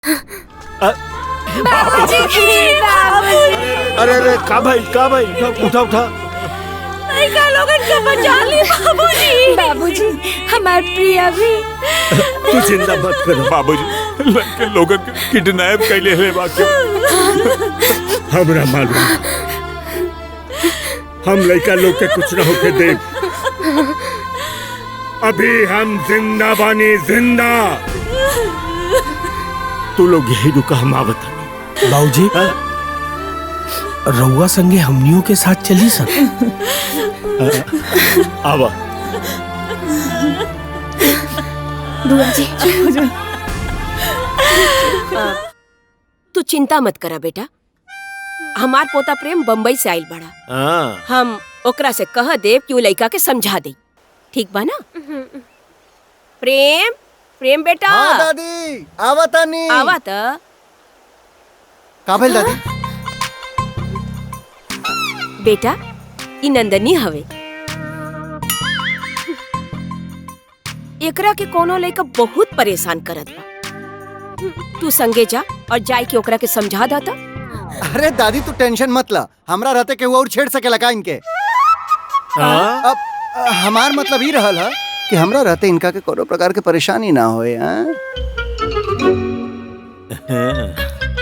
अरे अरे का भाई उठा उठा। बाबूजी हमार प्रिया भी। तू चिंता मत कर बाबूजी, लड़के लोगन के किडनैप कैले है बाकी। हमरा मालूम, हम लड़का लोग के कुछ न होके दे। अभी हम जिंदा बानी, जिंदा। तू लोग यही रुका, हम आवत हनी। बाबूजी रउआ संगे हमनियों के साथ चली सन। आवा। बुआ जी तू चिंता मत करा बेटा, हमार पोता प्रेम बम्बई से आइल बड़ा। हम ओकरा से कह देव कि वो लड़का के समझा दे, ठीक बा ना? प्रेम प्रेम बेटा। हाँ दादी, आवतानी। आवत का भेल दादी? बेटा ई नंदनी हवे, एकरा के कोनो लड़का बहुत परेशान करत बा। तू संगे जा और जाए के ओकरा के समझा दाता। अरे दादी तू टेंशन मत ला, हमरा रहते के वो और छेड़ सके लगा इनके। अब हमार मतलब ही रहल है कि हमरा रहते इनका के कोनो प्रकार के परेशानी ना होए।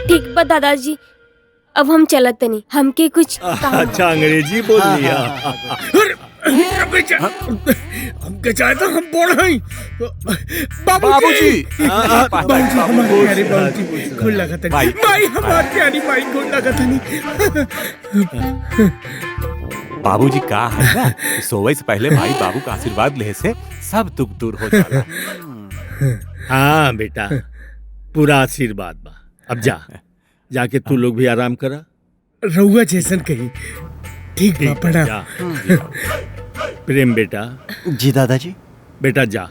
ठीक बा दादाजी, अब हम चलत नहीं, हमके कुछ अच्छा अंग्रेजी बोल लिया। हमके चाहे तो हम बोल रहे बाबूजी। खुल लगा था भाई, हमारे प्यारी भाई खुल लगा था। बाबूजी का है ना, सोवे से पहले भाई बाबू का आशीर्वाद ले से सब दुख दूर हो जाला। हाँ बेटा, पूरा आशीर्वाद बा। अब जाके तू लोग भी आराम करा। रउआ जैसन कहीं ठीक बा पड़ा। प्रेम बेटा। जी दादाजी। बेटा जा,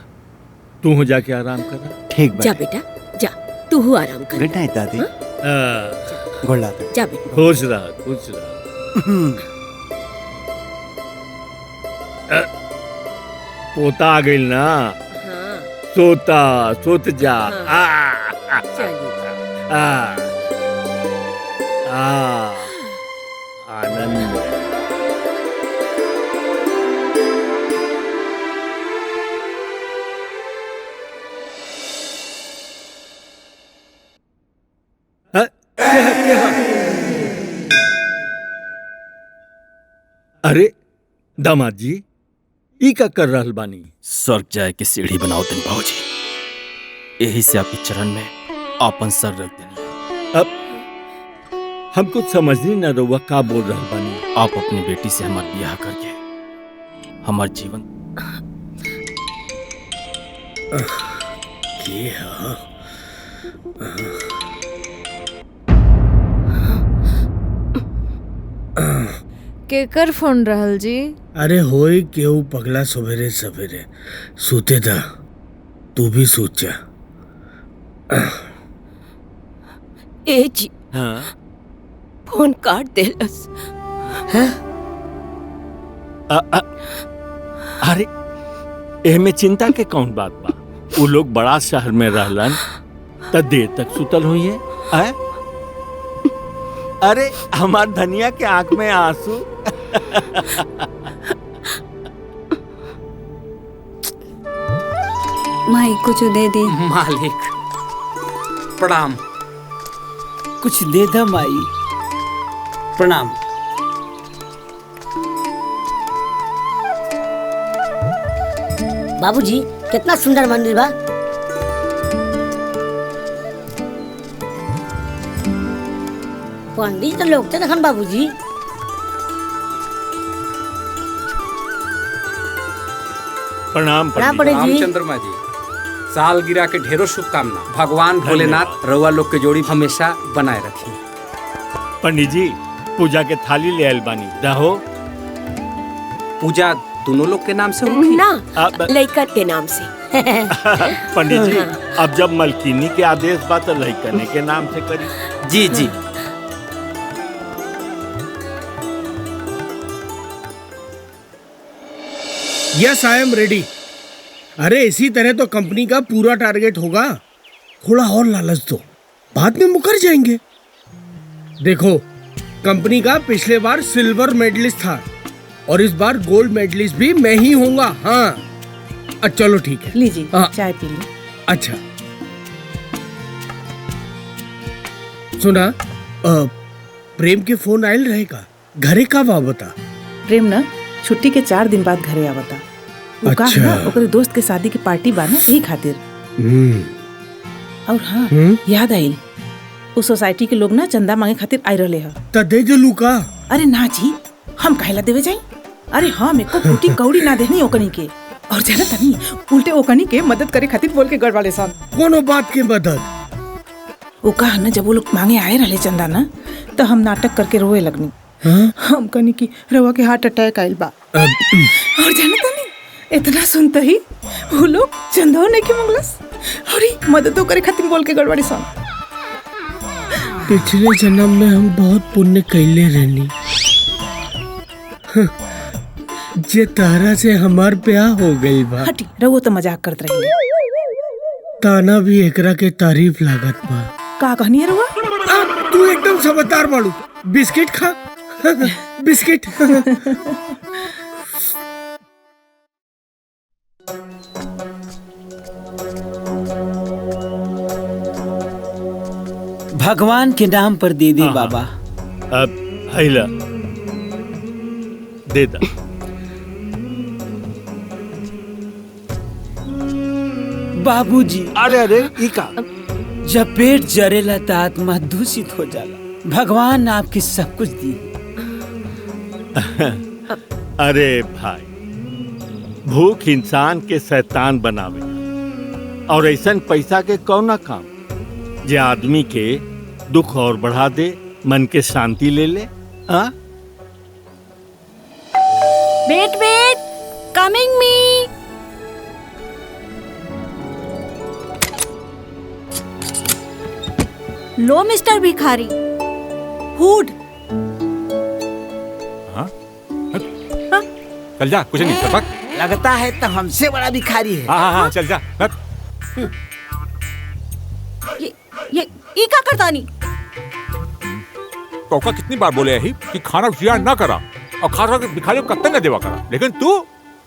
तू हो जाके आराम करा। ठीक बा। जा बेटा जा, तू हो आराम कर। गुड नाइट दादी। गोला जा बेटा। खुश रह, खुश रह। पोता आ गई ना। सोत जा। आनंद। अरे दामाद जी, ई का कर रहल बानी? स्वर्ग जाए के सीढ़ी बनाओ तनी बाबूजी, यही से आपके चरण में आपन सर रख देनी। अब हम कुछ समझनी न रहुआ का बोल रहल बानी। आप अपनी बेटी से हमार ब्याह करके हमार जीवन केकर फोन रहल जी? अरे होई केहू पगला सवेरे सवेरे सूते था, तू भी सूत जा। ए जी फोन काट देलस। अरे एमे चिंता के कौन बात बा? वो लोग बड़ा शहर में रहलन त देर तक सुतल हुई है। अरे हमार धनिया के आंख में आंसू। माई कुछ दे दे। मालिक प्रणाम। कुछ दे दा माई। प्रणाम। बाबूजी कितना सुंदर मंदिर बा। पंडित तो लोग थे देखन बाबूजी। प्रणाम पंडित जी। रामचंद्रमा जी, सालगिरह के ढेरों शुभकामना। भगवान भोलेनाथ रउआ लोग के जोड़ी हमेशा बनाए रखी। पंडित जी, पूजा के थाली ले आइल बानी, रहो। पूजा दोनों लोग के नाम से होगी ना, लइकन के नाम से। पंडित जी, अब जब मलकिनी के आदेश बा तो लइकने के नाम से करी। जी जी। Yes I am ready. अरे इसी तरह तो कंपनी का पूरा टारगेट होगा। थोड़ा और लालच दो। बाद में मुकर जाएंगे। देखो, कंपनी का पिछले बार सिल्वर मेडलिस्ट था और इस बार गोल्ड मेडलिस्ट भी मैं ही होऊंगा। हाँ चलो ठीक है, लीजिए हाँ। चाय पी ली। अच्छा सुना, प्रेम के फोन आयल रहेगा, घरे का बा बता। प्रेम ना छुट्टी के 4 दिन बाद घरे आवता। वो अच्छा। का ना ओकरे दोस्त के शादी की पार्टी बा ना, यही खातिर। और हाँ, याद आई, उस सोसाइटी के लोग ना चंदा मांगे खातिर आई रहे हैं। त दे देलू का? अरे ना जी, हम काहेला देवे जाई? अरे हाँ, मेरे को फूटी कौड़ी ना देनी ओकनी के। और जाना तनी उल्टे ओकनी के मदद करे खातिर बोल के गड़वाले सन। कोनो बात की मदद? वो कहा ना, जब वो लोग मांगे आए रहे चंदा ना, तो हम नाटक करके रोए लगनी। हम कनी की रवा के हार्ट अटैक आइल बा। और जाना तनी इतना सुनते ही वो लोग चंदा नहीं के मंगलस और ही मदद करे खातिर बोल के गड़वाड़ी सन। पिछले जन्म में हम बहुत पुण्य कैले रहनी, जे तारा से हमार ब्याह हो गई बा। हटी रहो, तो मजाक करत रही। ताना भी एकरा के तारीफ लागत बा। का कहनी है रवा? तू एकदम समझदार बाड़ू। बिस्किट खा बिस्किट। भगवान के नाम पर दे दे बाबा। अब हैला दे दा। बाबूजी, अरे इका जब पेट जरेला तो आत्मा दूषित हो जाला। भगवान ने आपकी सब कुछ दी। अरे भाई, भूख इंसान के शैतान बनावे और ऐसन पैसा के कौना काम जे आदमी के दुख और बढ़ा दे, मन के शांति ले ले। हाँ, वेट कमिंग मी। लो मिस्टर भिखारी, फूड। चल जा, कुछ नहीं टपक। लगता है तो हमसे बड़ा भिखारी है। हाँ चल जा। ये क्या करता नहीं? कौका कितनी बार बोले यही कि खाना जिया ना करा और खाना के भिखारी को कत्ते न देवा करा, लेकिन तू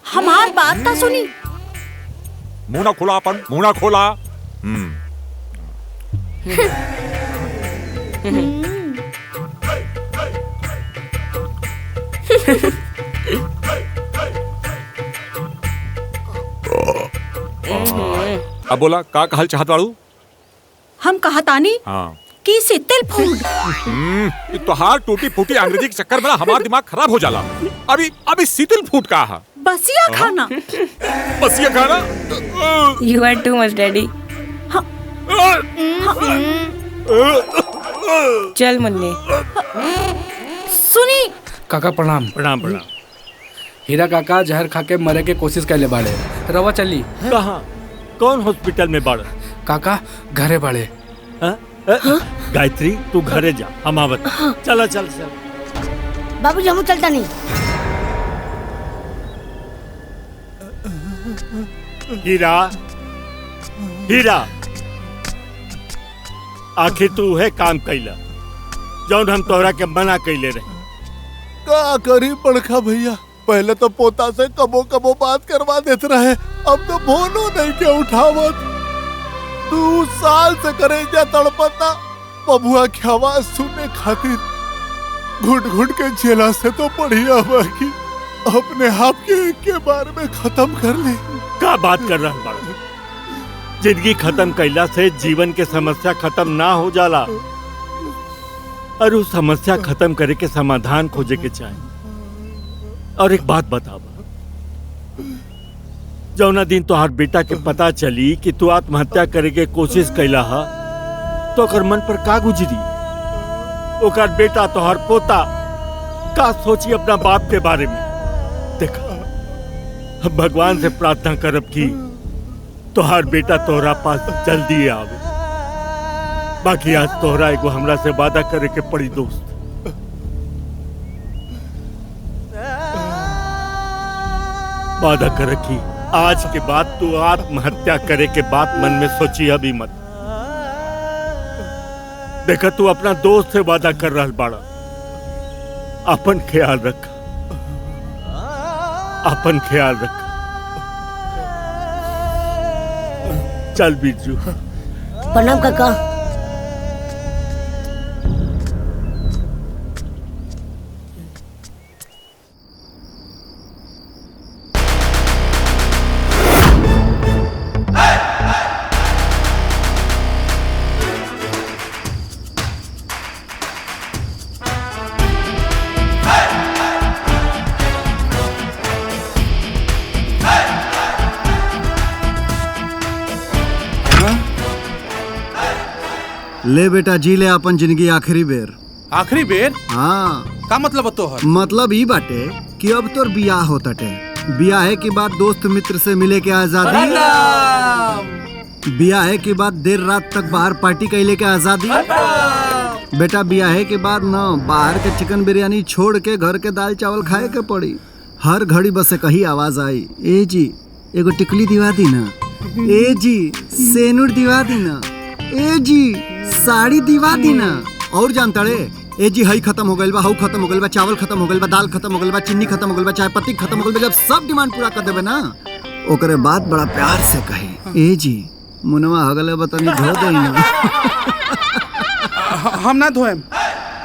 हमार बात ना सुनी। मुंह ना खोला, अपन मुंह ना खोला। अब बोला का कहल चाहत वालू? हम कहा तानी हाँ कि शीतल फूड। तोहार टूटी फूटी अंग्रेजी के चक्कर में ना हमारा दिमाग खराब हो जाला। अभी शीतल फूड का है? बसिया खाना। बसिया खाना? You are too much daddy. चल मुन्ने। सुनी काका प्रणाम। प्रणाम प्रणाम। हीरा काका जहर खा के मरे के कोशिश कैले बाड़े। रवा चली। कहाँ? कौन हॉस्पिटल में बाड़? काका घरे बाड़े। गायत्री तू घरे जा, हम आवत। चला चल चल। बाबूजी हम चलता नहीं। हीरा, हीरा, आखिर तू है काम कैला जौन हम तोहरा के मना कैले रहे। का करी बड़का भैया, पहले तो पोता से कबो कबो बात करवा देते रहे, अब तो फोनो नहीं के उठावत। 2 साल से करे जा तड़पता बबुआ की आवाज सुनने खातिर। घुट घुट के झेला से तो बढ़िया बाकी अपने आप के बारे में खत्म कर ले। का बात कर रहा बड़ा? जिंदगी खत्म कैला से जीवन के समस्या खत्म ना हो जाला, और उस समस्या खत्म करे के समाधान खोजे के चाहिए। और एक बात बतावा, जौना दिन तोहार बेटा के पता चली कि तू आत्महत्या करे के कोशिश कैला हा, तो ओकर मन पर का गुजरी? ओकर बेटा तोहार पोता का सोची अपना बाप के बारे में? देखा, हम भगवान से प्रार्थना करब कि तोहार बेटा तोहरा पास जल्दी आवे। बाकी आज तोहरा एगो हमरा से वादा करे के पड़ी दोस्त। वादा कर कि आज के बाद तू आत्महत्या करे के बात मन में सोची अभी मत। देखा तू अपना दोस्त से वादा कर रहा बाड़ा, अपन ख्याल रख, अपन ख्याल रख। चल बिरजू। प्रणाम काका। ले बेटा जी ले अपन जिंदगी आखिरी बेर। आखिरी बेर? हाँ। का मतलब तोहर? मतलब ई बाटे कि अब तोर बियाह होताटे। बियाह के बाद दोस्त मित्र से मिले के आजादी, बियाह के बाद देर रात तक बाहर पार्टी कैले के आजादी। बेटा बियाह के बाद न बाहर के चिकन बिरयानी छोड़ के घर के दाल चावल खाए के पड़ी। हर घड़ी बस कही आवाज आई, ए जी एगो टिकली दिवा दी ना, ए जी सेनुर दिवा दी ना, ए जी साड़ी दिवा दी ना। और जानता रे, ए जी हई खत्म हो गइल बा, हऊ खत्म हो गइल बा, चावल खत्म हो गइल बा, दाल खत्म हो गइल बा, चीनी खत्म हो गइल बा, चाय पत्ती खत्म हो गइल बा। जब सब डिमांड पूरा कर देबे ना, ओकरे बाद बड़ा प्यार से कहे, ए जी मुनवा हगले बतानी धो दे ना। हम ना धोएम।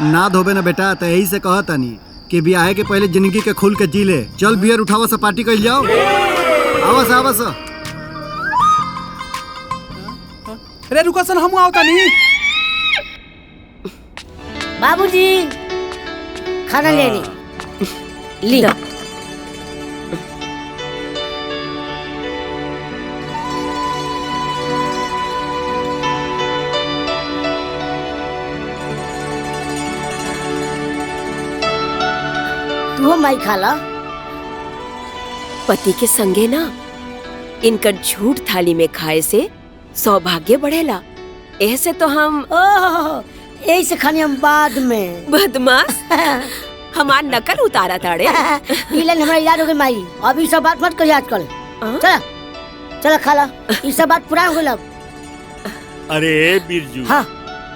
ना धोबे ना बेटा, तो यही से कहत तानी कि बियाह के पहले जिंदगी के खुल के जी ले। चल बियर उठावा से पार्टी कइल जाओ। आवस आवस। रे रुका सन, हम आवता नहीं। बाबूजी खाना ले ली। तू माई खाला। पति के संगे ना इनकर झूठ थाली में खाए से सौभाग्य बढ़ेला। ऐसे तो हम यही से खानी हम बाद में। बदमाश, हमार नकल उतारा ताड़े। इलन हमरा याद हो गई माई, अभी सब बात मत करिए आजकल। चला चला खाला, ये सब बात पुरान हो गइल। अरे बिरजू, हाँ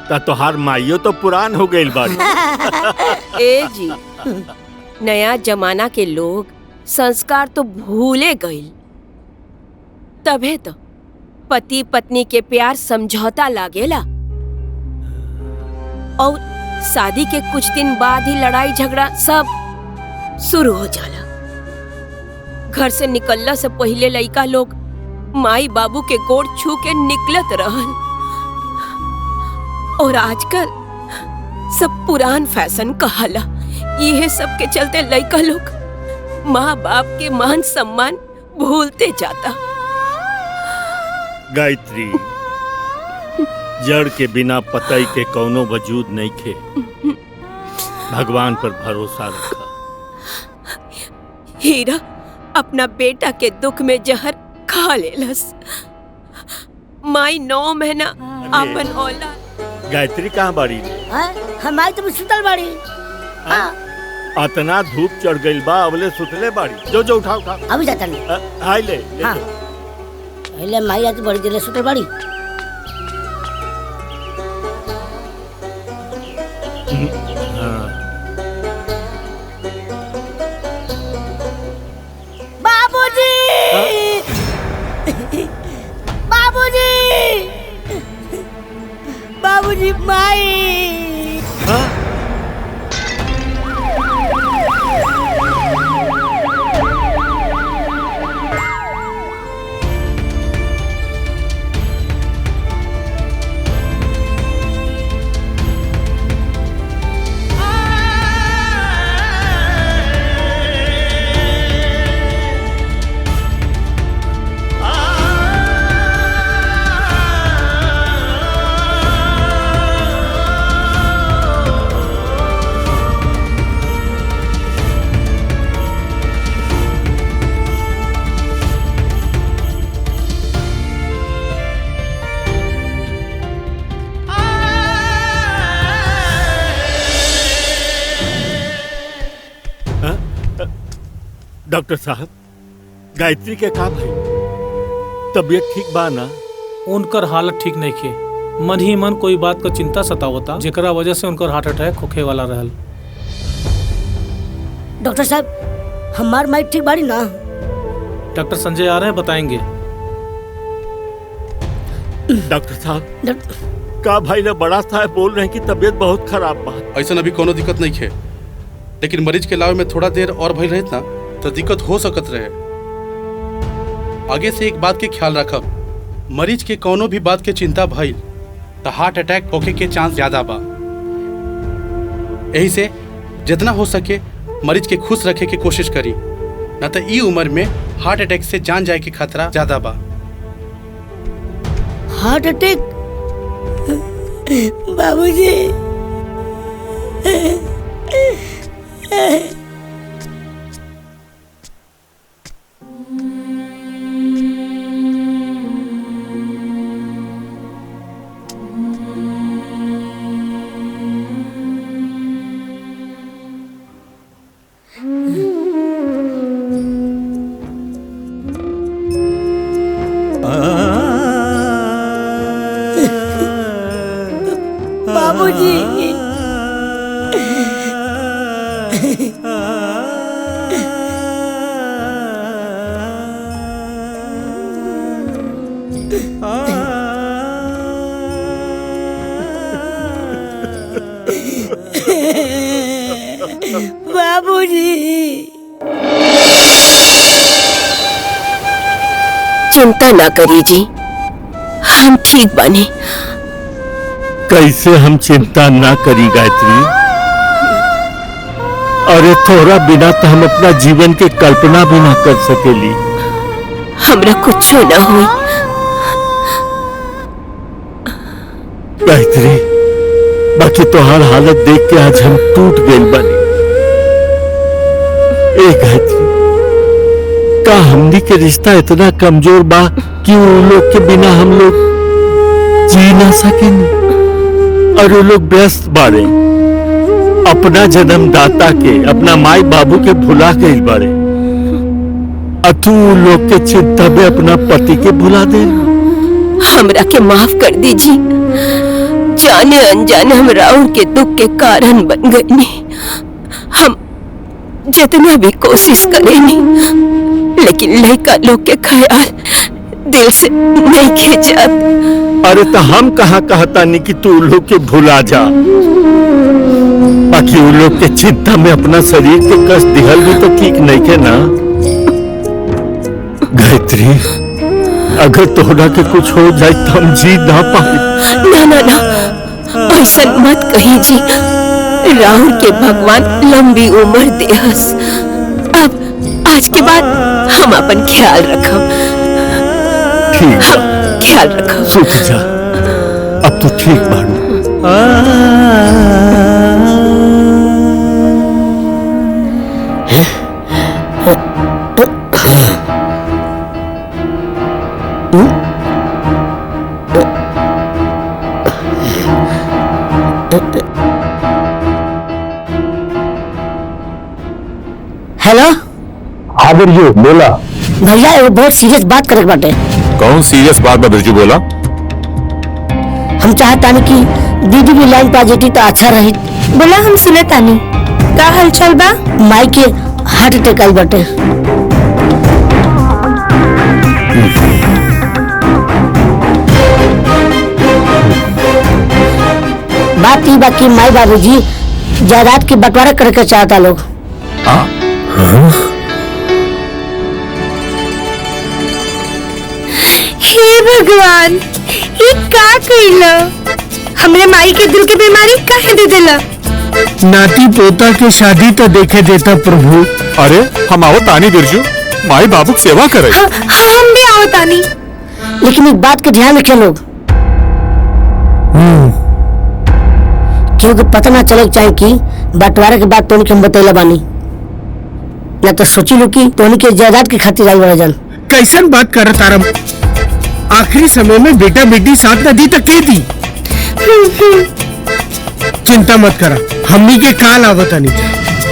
ता तोहार माइयो तो पुरान हो गइल बाड़ी। ए जी, नया जमाना के लोग संस्कार तो भूले गइल। तबे तो पति पत्नी के प्यार समझौता लागेला और शादी के कुछ दिन बाद ही लड़ाई झगड़ा सब शुरू हो जाला। घर से निकलला से पहले लइका लोग माई बाबू के गोड़ छू के निकलत रहल, और आजकल सब पुरान फैशन कहाला। यह सब के चलते लइका लोग माँ बाप के मान सम्मान भूलते जाता। गायत्री, जड़ के बिना पतई के कौनो वजूद नहीं खे। भगवान पर भरोसा रखा। हीरा अपना बेटा के दुख में जहर खा लेलस। माई 9 महीना अपन औलाद। गायत्री कहाँ बाड़ी? हमारी तो सुतल बाड़ी। अतना धूप चढ़ गइल बा, अबले सुतले बाड़ी। जो जो उठा उठा। अभी जाता नहीं। हाय ले। हाँ। पहले माई आज बड़ी देर सुतल बाड़ी। बाबूजी, बाबूजी, बाबूजी, माई। डॉक्टर साहब, गायत्री के का भाई? तबीयत ठीक बा ना? उनकर हालत ठीक नहीं खे। मन ही मन कोई बात का चिंता सतावता जेकरा वजह से उनकर हार्ट अटैक होखे वाला रहल। डॉक्टर साहब हमार माई ठीक बाड़ी ना? डॉक्टर संजय आ रहे हैं, बताएंगे। डॉक्टर साहब का भाई ने बड़ा साहब बोल रहे हैं कि तबीयत बहुत खराब बा। ऐसा अभी कोनो दिक्कत नहीं है, लेकिन मरीज के लावे में थोड़ा देर और भइल रहित ना तो दिक्कत हो सकत रहे। आगे से एक बात के ख्याल रखब, मरीज के कोनो भी बात के चिंता भइल तो हार्ट अटैक होके के चांस ज्यादा बा। यही से जितना हो सके मरीज के खुश रखे के कोशिश करी, न तो ई उम्र में हार्ट अटैक से जान जाए के खतरा ज्यादा बा। Heart attack? बाबूजी चिंता ना करी जी, हम ठीक बने। कैसे हम चिंता ना करी गायत्री? अरे थोड़ा बिना तो हम अपना जीवन के कल्पना भी ना कर सकेली। हमरा कुछ ना हुई। गायत्री बाकी तोहार हालत देख के आज हम टूट गए बने। ए गायत्री, का हमनी के रिश्ता इतना कमजोर बा कि उन लोग के बिना हम लोग जी ना सकेंगे? और वो लोग व्यस्त बाड़े, अपना जन्मदाता के, अपना माई बाबू के भुला गए बाड़े। तू उन लोग के चिंता में अपना पति के भुला दे। हमरा के माफ कर दीजिए, जाने अनजाने हम राहुल के दुख के कारण बन गए। हम जितना भी कोशिश करेंगे लेकिन लड़का लोग के ख्याल दिल से नहीं खींचा। अरे तो हम कहाँ कहता नहीं कि तू लोग के भुला जा, बाकी उन लोग के चिंता में अपना शरीर के कष्ट दिहल भी तो ठीक नहीं के ना। गायत्री अगर तोहरा के कुछ हो जाए तो हम जी ना पाए। ना ना ना, ऐसा मत कही जी। राहुल के भगवान लंबी उम्र देहस। अब आज के बाद हम अपन ख्याल रखब। ठीक, ख्याल रखब। सुख जा, अब तो ठीक बाड़ू। हेलो, हाँ बिरजू बोला। भैया एगो बहुत सीरियस बात करे बाटे। कौन सीरियस बात बा बिरजू बोला? हम चाहता नहीं कि दीदी भी लाइन पा जेती तो अच्छा रही। बोला हम सुने तानी। का हलचल बा? माई के हार्ट अटैक आई बाटे। बात ही बाकी माई बाबूजी जायदाद की बंटवारा करके चाहता लोग। हे भगवान, ये का कइला? हमरे माई के दिल की बीमारी काहे दे देला? नाती पोता के शादी तो देखे देता प्रभु। अरे हम आओ तानी बिरजू, माई बाबू की सेवा करे। हाँ, हम भी आओ तानी। लेकिन एक बात का ध्यान रखे लोग, क्योंकि पता ना चले चाहिए कि बंटवारे के बाद तोनी के हम बतैला बानी, न तो सोची लो कि तोनी के जायदाद की खातिर आई बड़ा जन। कैसन बात कर तारा? आखिरी समय में बेटा बेटी साथ नदी तक के दी। चिंता मत करा, हमनी के काल आवता नहीं।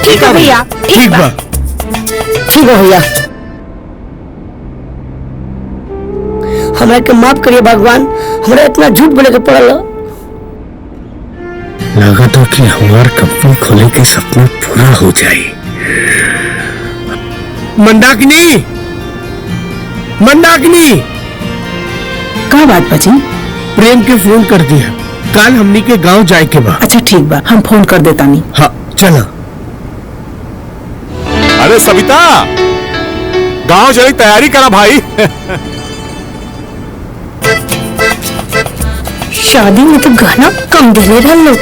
ठीक है भैया, ठीक बा। ठीक है भैया। हमरा के माफ करिए भगवान, हमरा इतना झूठ बोले के पड़ल। लगा तो कि हमार कंपनी खोले के सपना पूरा हो जाए। मंदाकिनी, मंदाकिनी, का बात बची? प्रेम के फोन कर दिया, कल हमनी के गांव जाए के बा। अच्छा ठीक बा, हम फोन कर देता नहीं। हाँ चलो। अरे सविता, गांव चली तैयारी करा भाई। शादी में तो गहना कम दिले रह लोग,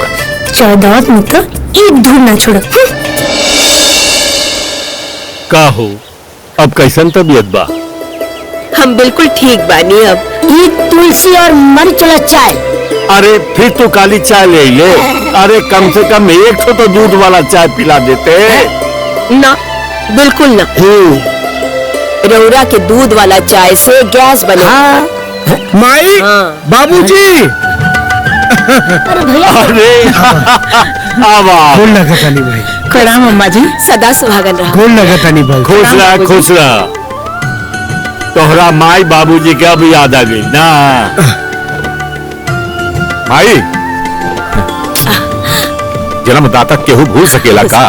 जायदाद में तो एक धूल ना छोड़। का हो, अब कैसन तबीयत बा? हम बिल्कुल ठीक बानी अब। ये तुलसी और मरीच वाला चाय। अरे फिर तो काली चाय ले ले। अरे कम से कम एक तो दूध वाला चाय पिला देते। ना, बिल्कुल ना। रौरा के दूध वाला चाय से गैस बने। माई, बाबूजी। अरे भैया, अरे गोल लगा तानी भाई। प्रणाम अम्मा जी। सदा सुहागन रहा। गोल लगा तानी भाई। खुश रह, खुश रह। तोहरा माई बाबूजी के अब याद आ गई ना। भाई, जन्मदाता केहू भूल सकेला का?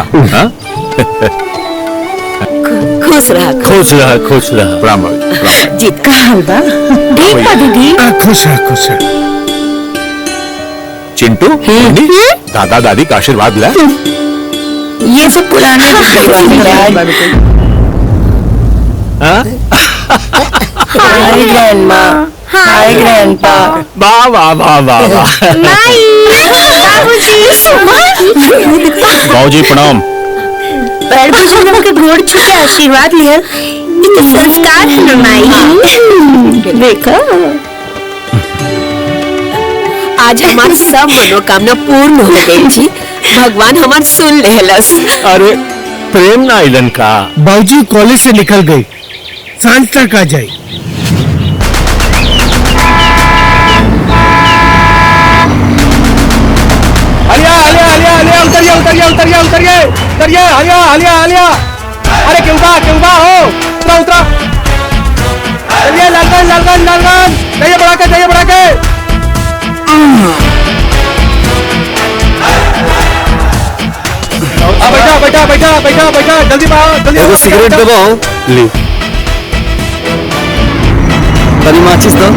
खुश रहा, खुश रह, खुश रह। प्रणाम भाई। जीत का हाल बा? ठीक बा दीदी। खुश रह, खुश रह। चिंटू, दादा दादी का आशीर्वाद ले। ये सब पुराने हाय ग्रैंडमा, हाय ग्रैंडपा। वाह वाह वाह वाह वाह। बाबूजी प्रणाम। पैर पूछो, उनके गोड़ छू के आशीर्वाद लिया। ये संस्कार है ना माई। देखो, आज हमार सब मनोकामना पूर्ण हो गई जी। भगवान हमार सुन लेहलस। अरे प्रेम ना आइलन का? बाबूजी कॉलेज से निकल गई, सांझ तक आ जाए। हलिया हलिया हलिया हलिया, उतरिए उतरिए उतरिए उतरिए उतरिए, हलिया हलिया हलिया। अरे क्यों बा हो, उतरा उतरा। चलिए लालगंज लालगंज लालगंज, जाइए बढ़ा के, जाइए बढ़ा के। बैठा बैठा बैठा बैठा बैठा, जल्दी आओ जल्दी। एगो सिगरेट देबो? ली। तनी माचिस दो।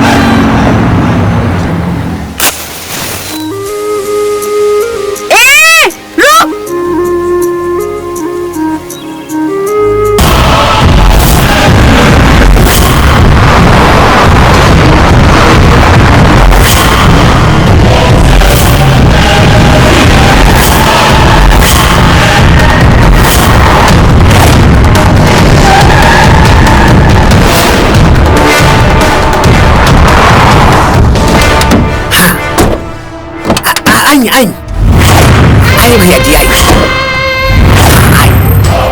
आई भैया जी, आई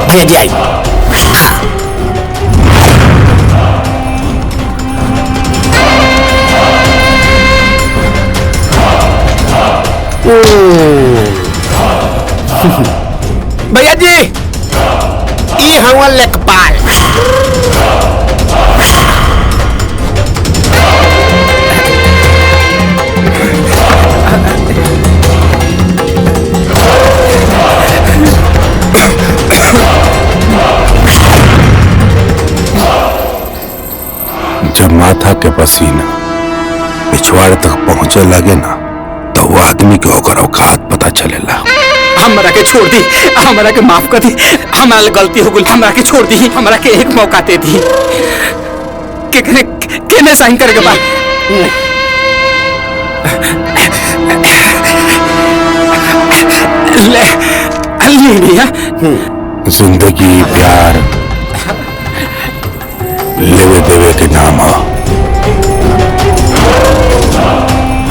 भैया जी, आई। भैया जी, ई हवा लेखपाल। जब माथा के पसीना पिछवाड़े तक पहुंचे लगे ना, तो वो आदमी के होकर औकात पता चलेला। हमरा के छोड़ दी, हमरा के माफ कर दी। हमारा गलती हो गई, हमरा के छोड़ दी। हमरा के एक मौका दे दी। केने साइन करके बा? ले भैया। जिंदगी प्यार लेवे देवे के नाम हो।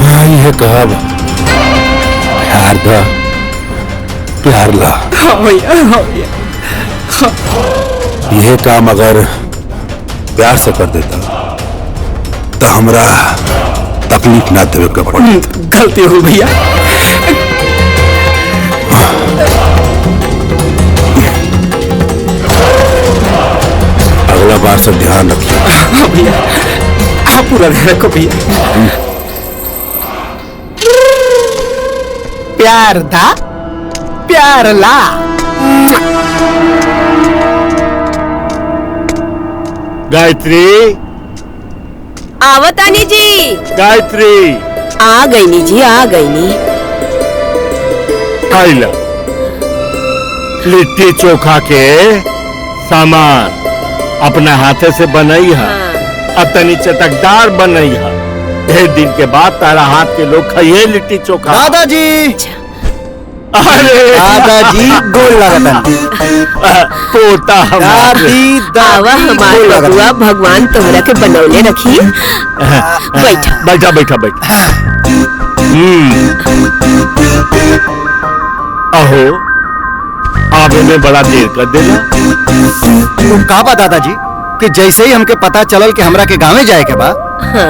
हाँ, ये कहाब प्यार दा, प्यार ला। हाँ भैया, हाँ भैया। यह काम अगर प्यार से कर देता तो हमरा तकलीफ ना देवे के पड़े। गलती हो भैया। अगला बार से ध्यान रखिए। हाँ भैया, आप पूरा ध्यान रखो भैया। प्यार दा प्यार ला। गायत्री, आवतानी जी। गायत्री, आ गई नी जी, आ गई नी। खाइला लिट्टी चोखा के सामान अपना हाथे से बनई है, अतनी चटकदार बनई है। ढेर दिन के बाद तारा हाथ के लोग खाइए लिट्टी चोखा। दादाजी, अरे दादाजी गोल लगता पोता आवा हमार बबुआ, भगवान तोहरा के बनौले रखी। बैठा बैठा बैठा बैठा। अहो आवे में बड़ा देर कर देला। कहा बा दादाजी कि जैसे ही हमके पता चलल कि हमरा के गाँव जाए के बा,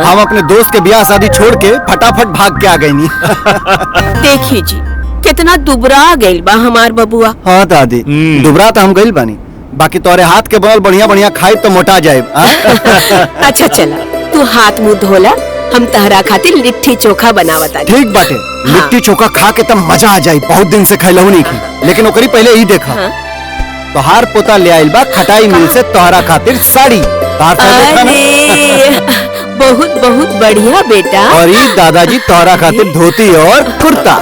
हम अपने दोस्त के ब्याह शादी छोड़ के फटाफट भाग के आ गई नी। देखी जी कितना दुबरा गइल बा हमार बबुआ। हाँ दादी, दुबरा तो हम गइल बानी, बाकी तोरे हाथ के बनल बढ़िया बढ़िया खाई तो मोटा जाए। अच्छा चला, तू हाथ मुंह धोला, हम तहरा खातिर लिट्टी चोखा बनावता। ठीक बाटे। लिट्टी चोखा खा के तब मजा आ जाए। बहुत दिन से खैलहू नहीं की, लेकिन ओकरी पहले ही देखा तोहार पोता ले आइल बा खटाई मिल से तोहरा खातिर साड़ी। अरे बहुत बहुत बढ़िया बेटा। और ये दादाजी तोहरा खातिर धोती और कुर्ता।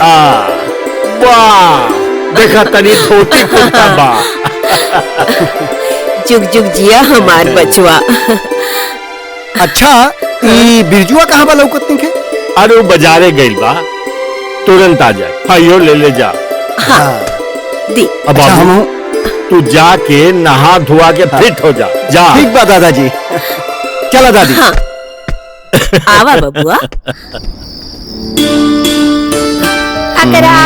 वाह, देखा तनी धोती कुर्ता बा। जुग जुग जिया हमार बचवा। अच्छा, ई बिरजुआ कहाँ बा लौकत नहीं के? अरे वो बाजारे गइल बा, तुरंत आ जाए। हाइयो ले ले जा। हाँ दी। अब अच्छा, तू जाके नहा धुआ के फिट हो जा। जा। ठीक बा दादाजी। चला दादी। हाँ। आवा बबुआ। अकरा।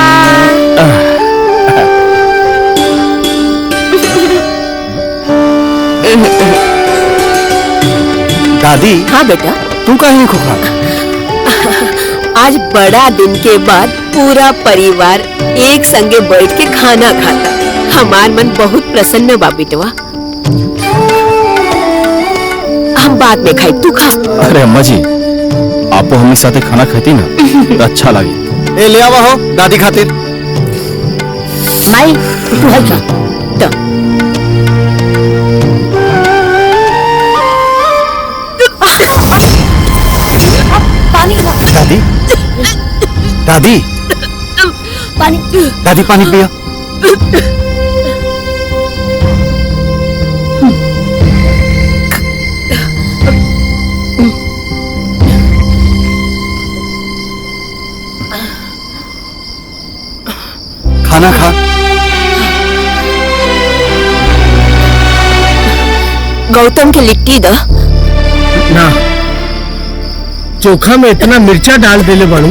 दादी। हाँ बेटा। तू कहीं खोखा? आज बड़ा दिन के बाद पूरा परिवार एक संगे बैठ के खाना खाता। हमार मन बहुत प्रसन्न बा बेटवा। हम बाद में खाई, तू खा। अरे अम्मा जी, आपो हमें साथे खाना खाती ना तो अच्छा लगे। ए ले आवा हो दादी खातिर। माई तू है क्या? पानी। दादी, दादी, पानी। दादी पानी पिया। खाना खा। गौतम के लिट्टी दा ना, चोखा में इतना मिर्चा डाल देले बाड़ू,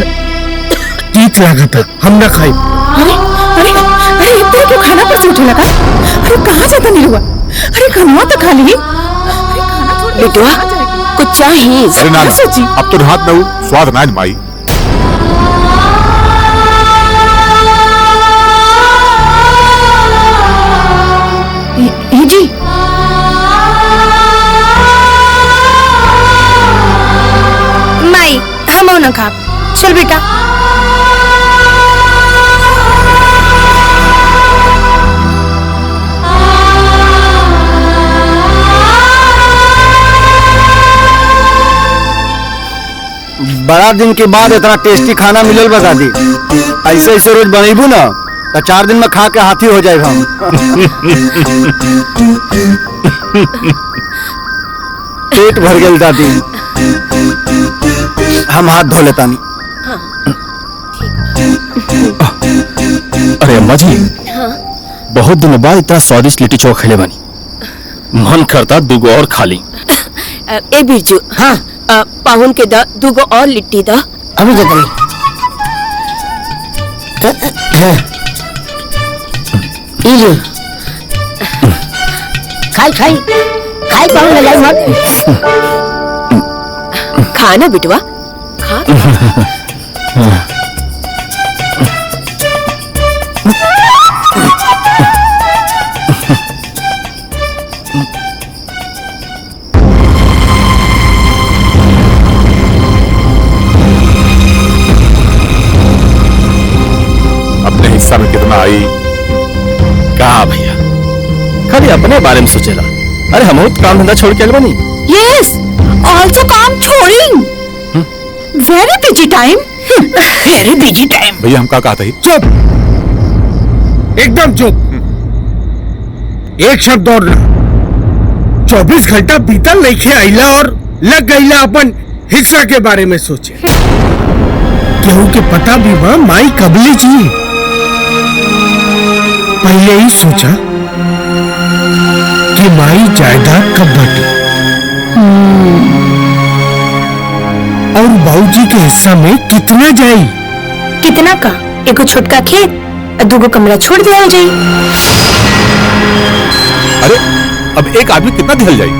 तीत लागता, हम ना खाई। अरे अरे अरे इतना क्यों खाना पर से उठे लगा? अरे कहाँ जाता नहीं हुआ? अरे खाना तो खा ली। बेटवा कुछ चाहिए? अरे ना, अब तो हाथ में स्वाद ना माई। जी माई हम ना खा। चल बेटा। बड़ा दिन के बाद इतना टेस्टी खाना मिलल बा दादी। ऐसे ऐसे रोज बनेबू ना तो 4 दिन में खा के हाथी हो जाए हम। पेट भर गया दादी। हम हाथ धो लेता नहीं। अरे अम्मा जी, बहुत दिनों बाद इतना स्वादिष्ट लिट्टी चोखा खेले बनी, मन करता दूगो और खा ली। ए बिरजू, हाँ पाहुन के दा दूगो और लिट्टी दा। अभी दे दे। इली खाई खाई खाई पाहुन ले जाई मत। खाना बिटवा खा। हिस्सा में कितना आई? कहा भैया, खाली अपने बारे में सोचेला। अरे हम काम धंधा छोड़ के आगे बनी। यस, ऑल्सो काम छोड़िंग। Very busy time. Very busy time. भैया हम का कहता ही? चुप, एकदम चुप। एक शब्द और ना। 24 घंटा बीतल नहीं आइला और लग गईला अपन हिस्सा के बारे में सोचे। केहू के पता भी बा माई कबली जी पहले ही सोचा कि माई जायदाद कब बांटी और बाबूजी के हिस्सा में कितना जाई। कितना का? एको छोटका खेत और 2 कमरा छोड़ दिया जाई। अरे अब एक आदमी कितना दिहल जाई?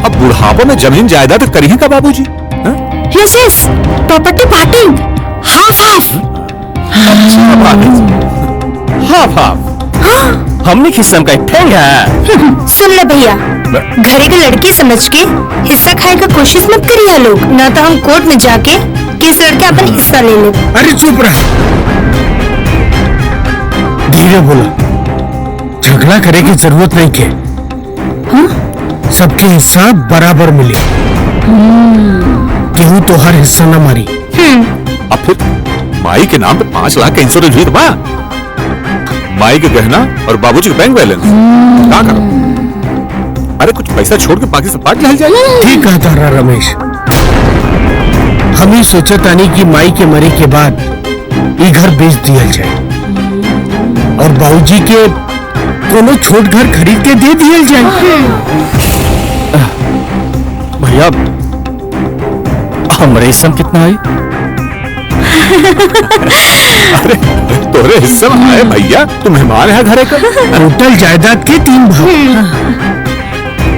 अब बुढ़ापे में जमीन जायदाद करी है का बाबूजी? Yes yes, property parting half half. Half half. हमने हिस्सा का ठेंग है। सुन ले भैया, घरे के लड़की समझ के हिस्सा खाए का कोशिश मत करिए लोग, ना तो हम कोर्ट में जाके केस लड़के अपन हिस्सा ले ले। अरे चुप रह, धीरे बोला। झगड़ा करे की जरूरत नहीं के। सबके हिस्सा बराबर मिले। केहू तो हर हिस्सा न मारी। अब फिर माई के नाम पे 5 लाख का इंश्योरेंस हुई बा। माई के गहना और बाबूजी के बैंक बैलेंस क्या करो? अरे कुछ पैसा छोड़ के बाकी सब बांट ले जाए। ठीक कहता रहा रमेश। हम ही सोचा तानी कि माई के मरे के बाद ये घर बेच दिया जाए और बाबूजी के कोनो छोट घर खरीद के दे दिया जाए। भैया हमारे हिस्सा में कितना आई? अरे तोरे हिस्से में आए भैया, तू मेहमान है घरे का। टोटल जायदाद के 3 भाग,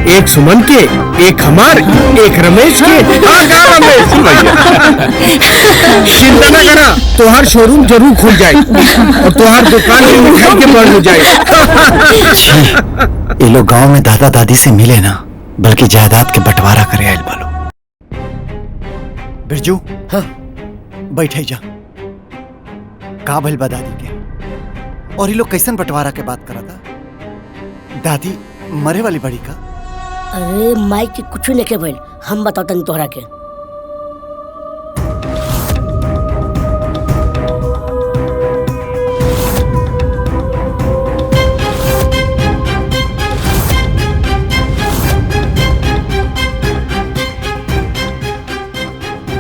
एक सुमन के, एक हमार, एक रमेश के। रमेश भैया चिंता न करा, तोहार शोरूम जरूर खुल जाए और तोहार दुकान में मिठाई के बंद हो जाए। ये लोग गांव में दादा दादी से मिले ना, बल्कि जायदाद के बंटवारा करे आयल बालो। बिरजू, हाँ बैठे जा। का भइल बा दादी के? और ये लोग कैसन बंटवारा के बात करा था? दादी मरे वाली बड़ी का? अरे माई की कुछ नहीं के भइल, हम बताओ तनी तोहरा के।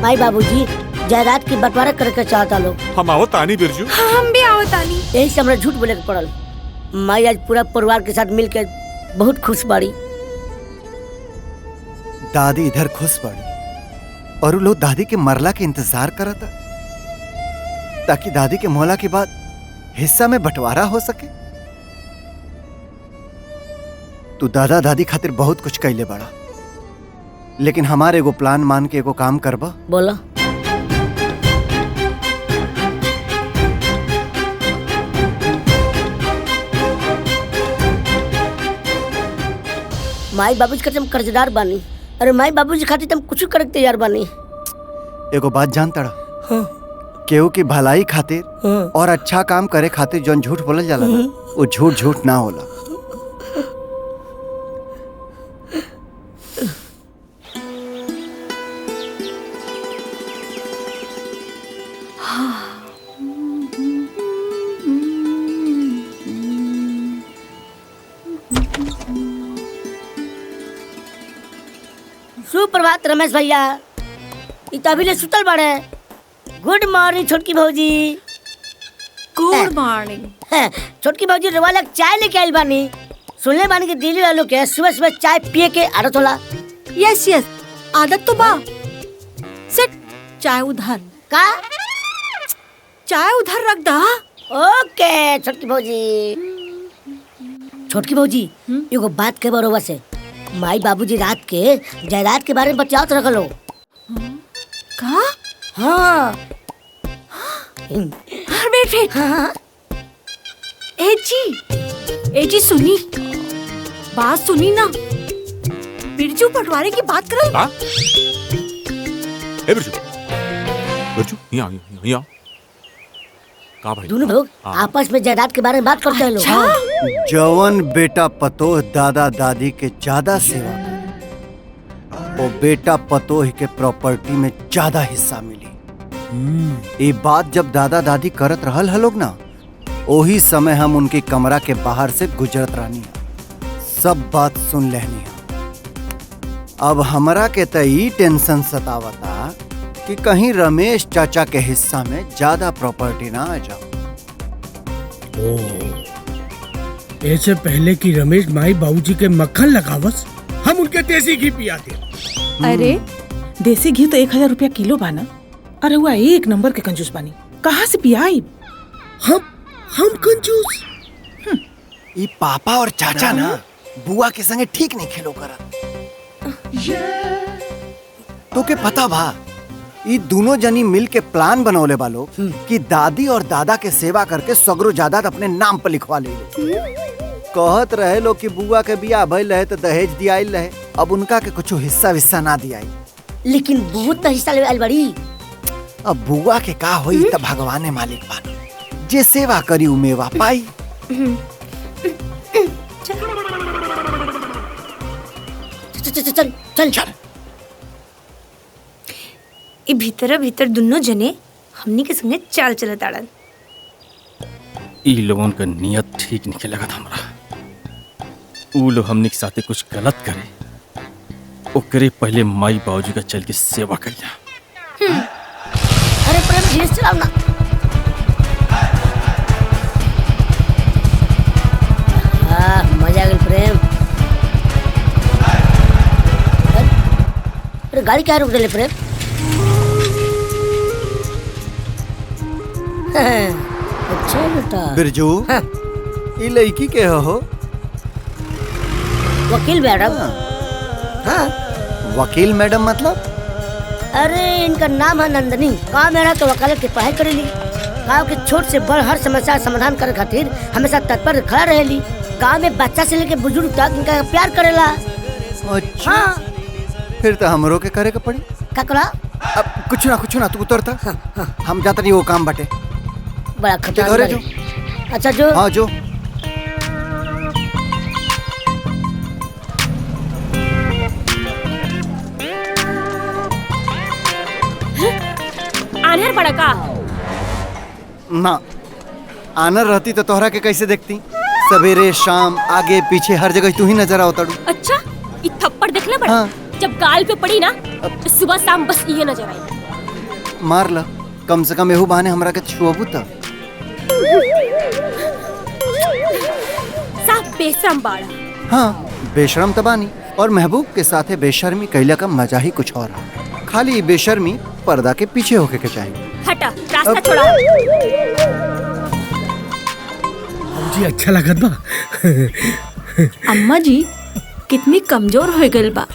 माई बाबूजी जायदाद की बंटवारा करके चाहता लोग। हम आओ तानी बिरजू। हाँ, हम भी आओ तानी। यही से हमरा झूठ बोले के पड़ल। माई आज पूरा परिवार के साथ मिलकर बहुत खुश बाड़ी। दादी इधर खुश पड़ी और वो लोग दादी के मरला के इंतजार करा था ताकि दादी के मौला के बाद हिस्सा में बंटवारा हो सके। तू दादा दादी खातिर बहुत कुछ कैले बड़ा, लेकिन हमारे एगो प्लान मान के एगो काम करबा। बोला। माई बाबूजी खातिर हम कर्जदार बानी। अरे माई बाबूजी खातिर हम कुछ करे तैयार बानी। एगो बात जानता केहू की भलाई खातिर और अच्छा काम करे खातिर जौन झूठ बोलल जाला ना, वो झूठ ना होला। सुप्रभात रमेश भैया, इतने सुतल बाड़े। गुड मॉर्निंग छोटकी भौजी। Good morning. छोटकी भौजी रवा लग चाय लेके आइल बानी। सुनले बानी कि दिल्ली वालों के सुबह सुबह चाय पिए के आदत होला। यस यस, आदत तो बा। सेट चाय उधर का? चाय उधर रख दा। ओके छोटकी भौजी। छोटकी भौजी एगो बात के बरोबर से माई बाबूजी रात के जायदाद के बारे में बचावत रखलो। का? हाँ। वेट। हाँ। ए जी सुनी, बात सुनी ना। बिरजू बंटवारे की बात करल। हाँ? ए बिरजू, यहाँ आओ। का भाई? दोनों लोग आपस में जायदाद के बारे में बात करते हैं लोग। जवन बेटा पतोह दादा दादी के ज्यादा सेवा करे, वो बेटा पतोह के प्रॉपर्टी में ज्यादा हिस्सा मिली। ये बात जब दादा दादी करत रहल हलोग ना, वही समय हम उनकी कमरा के बाहर से गुजरत रहनी, सब बात सुन लेनी। अब हमरा के तई टेंशन सतावता कि कहीं रमेश चाचा के हिस्सा में ज्यादा प्रॉपर्टी ना आ जाओ। ऐसे पहले कि रमेश माई बाबूजी के मक्खन लगावस, हम उनके देसी घी पियाते। अरे देसी घी तो 1000 रुपया किलो बाना। अरे हुआ एक नंबर के कंजूस बानी, कहाँ से पियाई? हम कंजूस? ये पापा और चाचा ना बुआ के संगे ठीक नहीं खेलो करत। तो के पता भा, ये दोनों जनी मिल के प्लान बनौले बालो कि दादी और दादा के सेवा करके सगरो जायदाद अपने नाम पर लिखवा ले। कहत रहे लोग कि बुआ के बियाह भइल रहे तो दहेज दियाइल रहे, अब उनका के कुछ हिस्सा विस्सा ना दियाई। लेकिन बहुत हिस्सा ले आइल बड़ी। अब बुआ के का होई त भगवाने मालिक बानी, जे सेवा करी उ मेवा पाई। चल चल चल। ई भीतर भीतर दोनों जने हमनी के संगे चाल चलत आड़न। ई लोगन का नियत ठीक नहीं लगा हमरा। ऊ लोग हमने के साथे कुछ गलत करे, ओकरे पहले माई बाबूजी का चल के सेवा कर जा। अरे प्रेम धीरे से चलाओ ना। मजा आ गई प्रेम। अरे गाड़ी क्या रोक दे प्रेम? अच्छा बेटा। बिरजू, ये लड़की के हो? वकील मैडम। हाँ। वकील मैडम मतलब? अरे इनका नाम है नंदनी। गाँव मेरा के वकालत की पढ़ाई करेली। गाँव के छोट से बड़ हर समस्या समाधान करे खातिर हमेशा तत्पर खड़ा रहेली। गाँव में बच्चा से लेके बुजुर्ग तक इनका प्यार करेला। अच्छा। हाँ। फिर तो हमरो के करे के पड़ी। का करा? अब कुछ ना तू उतरता। हाँ। हम जाता नहीं, वो काम बटे बड़ा खतरनाक जो। अच्छा जो। हाँ जो। आनर बड़ा का? ना, आनर रहती तो तोहरा के कैसे देखती? सवेरे शाम आगे पीछे हर जगह तू ही नजर आवता। अच्छा, ये थप्पड़ देखला बड़ा? हाँ। जब गाल पे पड़ी ना, तो सुबह शाम बस ये नजर आई। मार ला, कम से कम एहू बहाने हमरा के छुअबू त। साफ बेशरम बाड़ा। हाँ, बेशरम तबानी और महबूब के साथे बेशर्मी कैला का मजा ही कुछ और है। खाली बेशर्मी पर्दा के पीछे होके के चाहिए। हटा, रास्ता छोड़ा। जी अच्छा लगत बा। अम्मा जी कितनी कमजोर हो गई बा।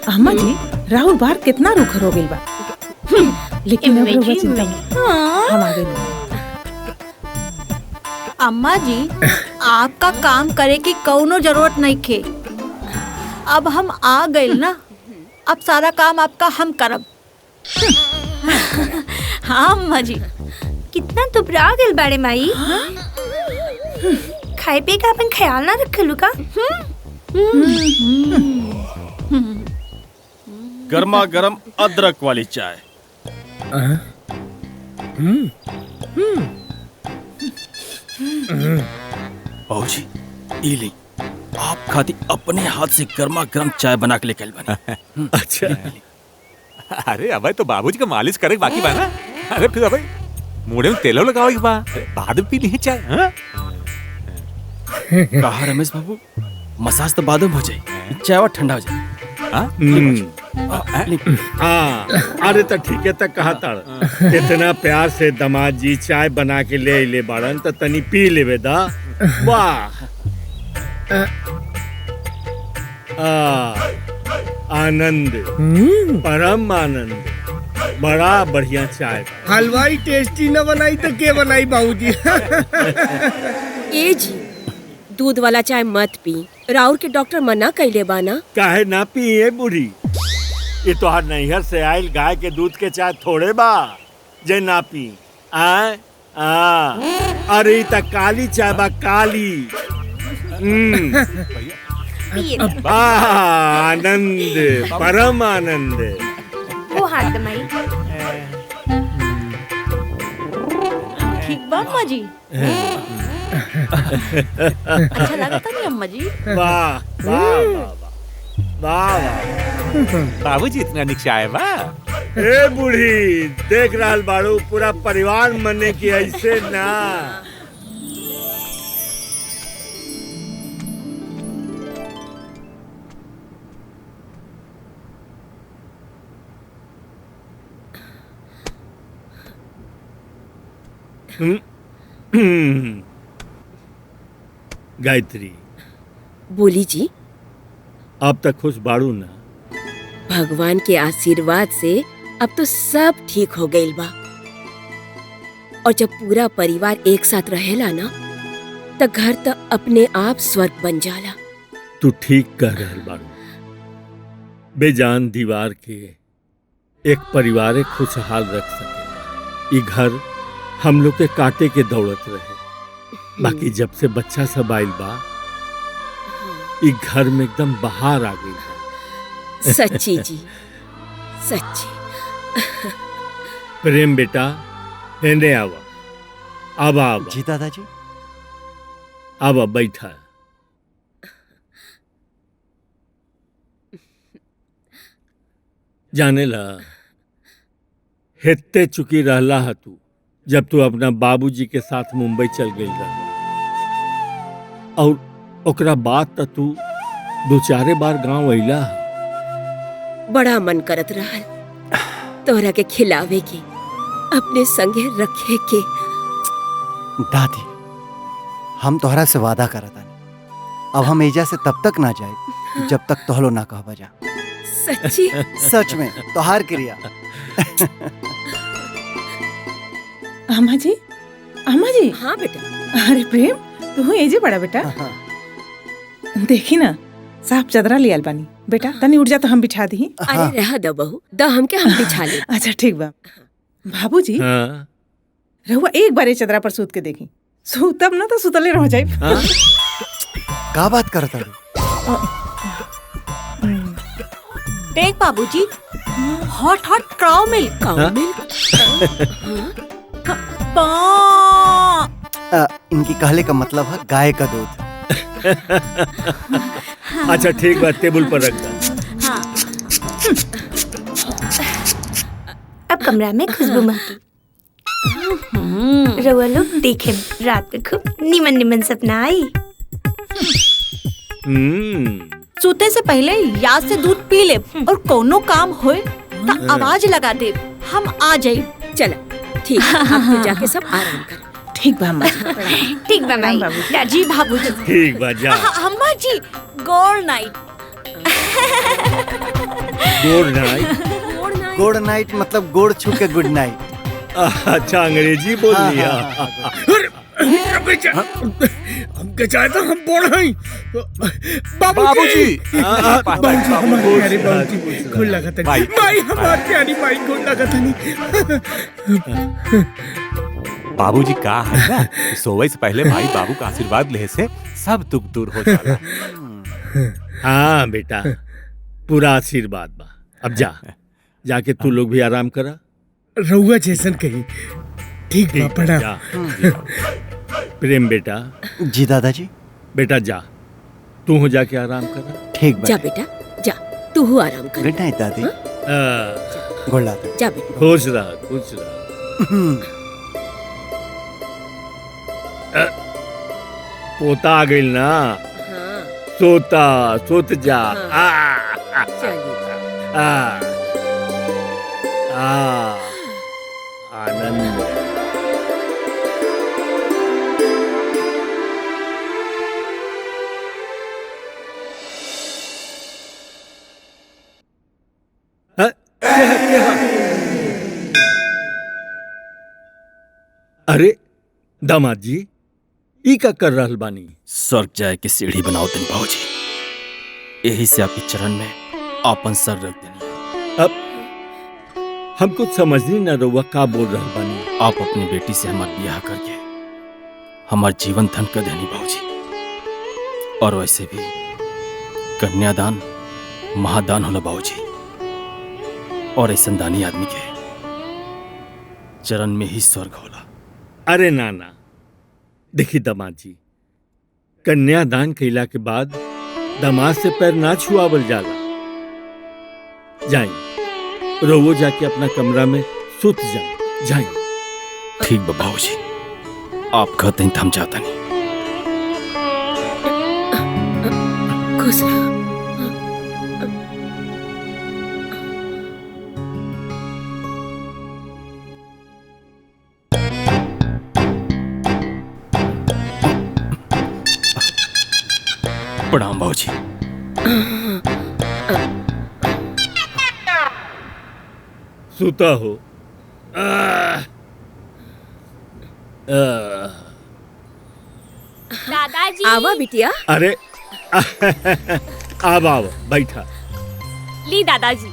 अम्मा जी राहुल बाहर कितना रूखर हो गई बा। लेकिन अब रउआ चिंता मत, हम आ गए। अम्मा जी आपका काम करे की कौनो जरूरत नहीं खे। अब हम आ गए ना, अब सारा काम आपका हम करब। हाँ अम्मा जी। कितना दुबरा गल बाड़े माई। खाए पे का अपन ख्याल ना रखलू का? गर्मा गर्म अदरक वाली चाय। बाबूजी, ये ले, आप खाती अपने हाथ से गर्मा गर्म चाय बना के लेकर बनी। अच्छा। अरे अबे तो बाबूजी का मालिश करे बाकी बा ना। अरे फिर अबे मुड़े में तेलो लगाओ एक बार, बाद में पी ली चाय। हाँ? कहा रमेश बाबू, मसाज तो बाद में हो जाए, चाय और ठंडा हो जाए। हाँ, अरे तो ठीक है तक कहा तड़। इतना प्यार से दामाद जी चाय बना के ले बाड़न तो तनी पी लेवे दा। वाह, आनंद, परम आनंद। बड़ा बढ़िया चाय। हलवाई टेस्टी न बनाई तो के बनाई बाबूजी? ए जी, दूध वाला चाय मत पी। राउर के डॉक्टर मना कैले बाना। काहे ना पिए बूढ़ी? ये तोहार नैहर से आयल गाय के दूध के चाय थोड़े बा जे ना पी। आय अरे त काली चाय बा काली। आनंद परम आनंद। वो हाथ दमाई। ठीक बा अम्मा जी। अच्छा लगा था नहीं अम्मा जी? वाह वाह वाह बाबूजी इतना निकचाए बा। ए बूढ़ी देख रहल बाड़ू पूरा परिवार मने की ऐसे ना। गायत्री बोली जी। अब तक खुश बाड़ू ना? भगवान के आशीर्वाद से अब तो सब ठीक हो गइल बा। और जब पूरा परिवार एक साथ रहेला ना तो घर तो अपने आप स्वर्ग बन जाला। तू ठीक कह रहल बाड़ू। बेजान दीवार के एक परिवार खुशहाल रख सके। ई घर हम लोग के काटे के दौड़त रहे, बाकी जब से बच्चा सब आइल बा ई घर में एकदम बहार आ गई है। सच्ची जी सच्ची। प्रेम बेटा हेने आवा। अब आवा जी दादाजी। अब बैठा। जाने ला हेत्ते चुकी रहला है तू जब तू अपना बाबूजी के साथ मुंबई चल गई रहा। और ओकरा बाद त तू दो चारे बार गांव अइला। बड़ा मन करत रहल तोहरा के खिलावे के, अपने संगे रखे के। दादी हम तोहरा से वादा करत तानी अब हम एजा से तब तक ना जाए जब तक तोहलो ना कहबा जा। सच्ची? सच में तोहार क्रिया। अम्मा जी। अम्मा जी। हाँ बेटा। अरे प्रेम तू एजे बड़ा बेटा। देखी ना साफ चदरा लियाल बानी बेटा, तनी उठ जा तो हम बिछा दी। अरे रह दो बहू, द हमके हम बिछा ले। अच्छा ठीक बा। बाबूजी रहुआ एक बार चदरा पर सूत के देखी, सूतब ना तो सुतले रह जाए। का बात करता रू? देख बाबूजी हॉट हॉट काउ मिल्क। काउ मिल्क? इनकी कहले का मतलब है गाय का दूध। अच्छा ठीक बात, टेबल पर रख दो। हाँ। अब कमरा में खुशबू महकी। रउआ लोग देखे रात में खूब निमन निमन सपना आई। सोते से पहले याद से दूध पी ले और कोनो काम होए तो आवाज लगा दे, हम आ जाए। चला ठीक, अब तो जाके सब आराम कर। ठीक बा अम्मा। ठीक बा माई। जी बाबूजी। ठीक बा जा। अम्मा जी good night. Good night? Good night मतलब गोड़ छू के गुड नाइट। अच्छा अंग्रेजी बोल लिया। हमके चाहे तो हम बोल रहे बाबूजी। बाबूजी हमारी प्यारी बाबूजी खुद लगा था माई, हमारी प्यारी माई खुद लगा था। बाबूजी का है ना कि सोवे से पहले भाई बाबू का आशीर्वाद ले से सब दुख दूर हो जाला। हाँ बेटा पूरा आशीर्वाद बा। अब जा जाके तू लोग भी आराम करा। रहुआ जैसन कहीं ठीक बा पड़ा। प्रेम बेटा। जी दादाजी। बेटा जा तू हो जाके आराम करा। ठीक जा बेटा जा, तू हो आराम कर। गुड नाइट दादी। Good night. जा बेटा। खुश रह खुश रह। पोता आ गई ना। सोता सोत जा। आनंद। अरे दामाद जी ई का कर रहल बानी? स्वर्ग जाए के सीढ़ी बनाओ दिन बाबूजी, यही से आपके चरण में आपन सर रख देनी। अब हम कुछ समझनी न रहुआ का बोल रहे बानी। आप अपनी बेटी से हमार ब्याह करके हमार जीवन धन कर देनी बाबूजी। और वैसे भी कन्यादान महादान होला बाबूजी। और ऐसा दानी आदमी के चरण में ही स्वर्ग होला। अरे नाना, देखी दामाद जी, कन्यादान कैला के बाद दामाद से पैर ना छुआवल जाला। जाई रोवो जाके अपना कमरा में सुत जाई। ठीक बा बाबूजी, आप कहते हैं थम जाता नहीं। खुश रहो। प्रणाम बाबूजी। सुता हो। दादाजी आवा बिटिया। अरे आव बैठा। ली दादाजी,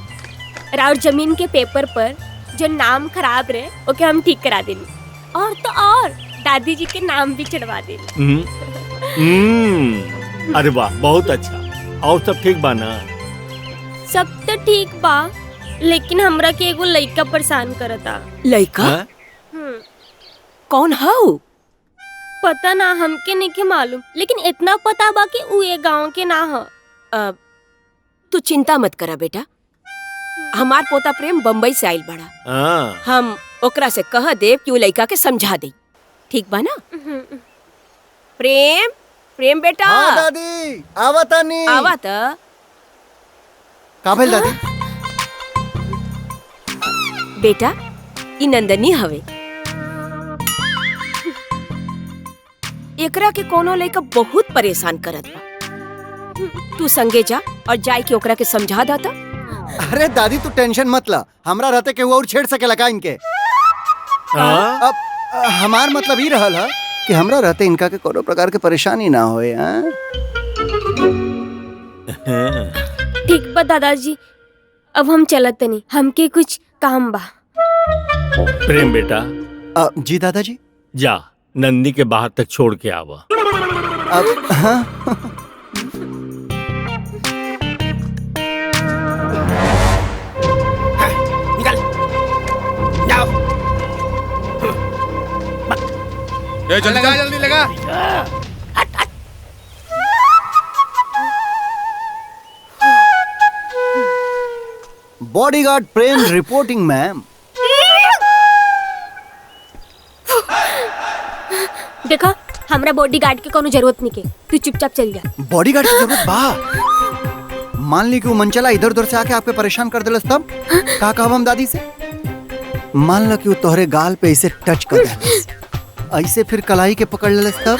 राउर जमीन के पेपर पर जो नाम खराब रहे ओके हम ठीक करा देनी। और तो और दादी जी के नाम भी चढ़वा देनी। अरे वाह, बहुत अच्छा। और सब ठीक बा ना? सब तो ठीक बा, लेकिन हमरा के एगो लइका परेशान करता। लइका? कौन हौ? पता ना, हमके नहीं मालूम, लेकिन इतना पता बा कि उ ये गांव के ना हो। तू चिंता मत करा बेटा, हमार पोता प्रेम बम्बई से आइल बड़ा। हम ओकरा से कह देव कि उ लइका के समझा दे। ठीक बा ना? प्रेम, प्रेम बेटा। हाँ दादी, आवतानी। आवत। का भेल दादी? बेटा, ई नंदनी हवे। एकरा के कोनो लइका बहुत परेशान करत बा। तू संगे जा और जाई के ओकरा के समझा दाता। अरे दादी तू टेंशन मत ला, हमरा रहते के और छेड़ सके लगा इनके। अब हमार मतलब ही रहल है कि हमरा रहते इनका के कोनो प्रकार के परेशानी ना होए। ठीक बा दादाजी, अब हम चलत नहीं, हमके कुछ काम बा। प्रेम बेटा। जी दादाजी। जा नंदी के बाहर तक छोड़ के आवा। निकल जाओ। जल्दी लगा, जल्दी लगा। बॉडीगार्ड प्रेम रिपोर्टिंग मैम। देखा, हमरा बॉडीगार्ड के कोनो जरूरत नहीं के, तू चुपचाप चल जा। बॉडीगार्ड की जरूरत बा? मान ली कि वो मनचला इधर उधर से आके आपके परेशान कर दिलस, तब का कहब हम दादी से? मान लो कि वो तोहरे गाल पे ऐसे टच कर दिलस, ऐसे फिर कलाई के पकड़ लेलस तब,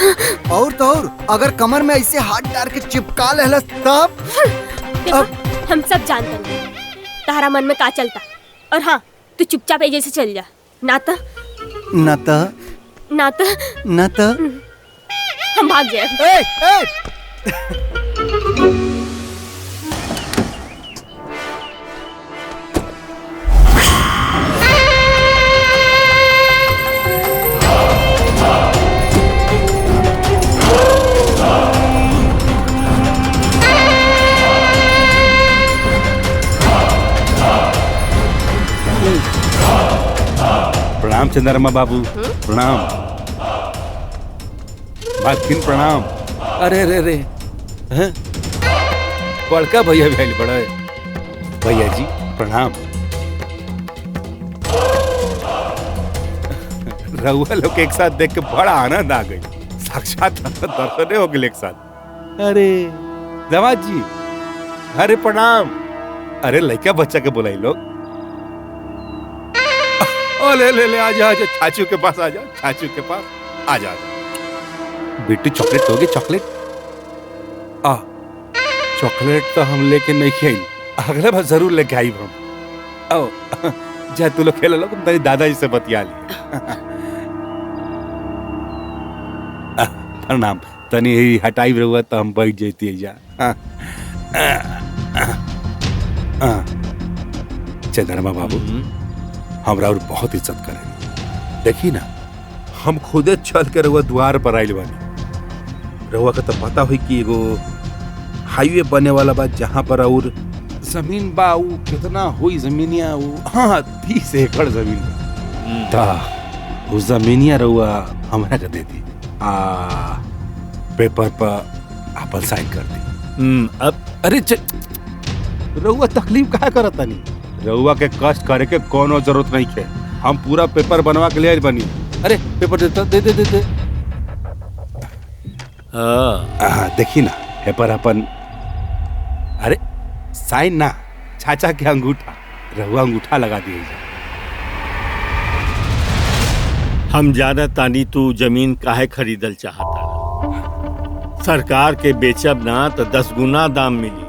और तो और अगर कमर में ऐसे हाथ डाल के चिपका लेलस तब। देखा, हम सब जानते हैं तारा मन में का चलता। और हाँ, तू चुपचाप एजे से चल जा, ना तो हम भाग जाए। प्रणाम चंद्रमा बाबू। प्रणाम बाकिन, प्रणाम। अरे रे रे, बड़का भैया भी बड़ा भैया जी, प्रणाम। रउआ लोग एक साथ देख के बड़ा आनंद आ गई, साक्षात दर्शने हो गए एक साथ। अरे दामाद जी, अरे प्रणाम। अरे लड़का बच्चा के बुलाई लोग। ले ले ले, आजा आजा, चाचू के पास आजा, चाचू के पास आजा। बेटी चॉकलेट दोगे? चॉकलेट? चॉकलेट तो हम लेके नहीं खेल, अगले बार जरूर लेके आई हम। आओ जा, तू लोग खेल लो, तेरी दादाजी से बतिया ली। प्रणाम। तनी हटाई रहुआ तो हम बैठ जाती है। जा चंद्रमा बाबू हमरा और बहुत इज्जत करे। देखी ना हम खुदे चल के रहुआ द्वार पर आइल बानी। रहुआ का तो पता हुई कि एगो हाईवे बने वाला बा जहाँ पर और जमीन बा उ कितना हुई जमीनिया हाँ 30 एकड़ जमीन ता उस जमीनिया रहुआ हमरा के दे दी पेपर पर आपन साइन कर दी। अब अरे रहुआ तकलीफ काहे करत तानी? रहुआ के कष्ट करे के कोनो जरूरत नहीं है। हम पूरा पेपर बनवा के ले आइल बनी। अरे पेपर देता दे दे दे दे। देखी ना पेपर अपन। अरे साइन ना चाचा के अंगूठा। रहुआ अंगूठा लगा दिए। हम जाना तानी तू जमीन काहे खरीदल चाहता। सरकार के बेचब ना तो 10 गुना दाम मिली।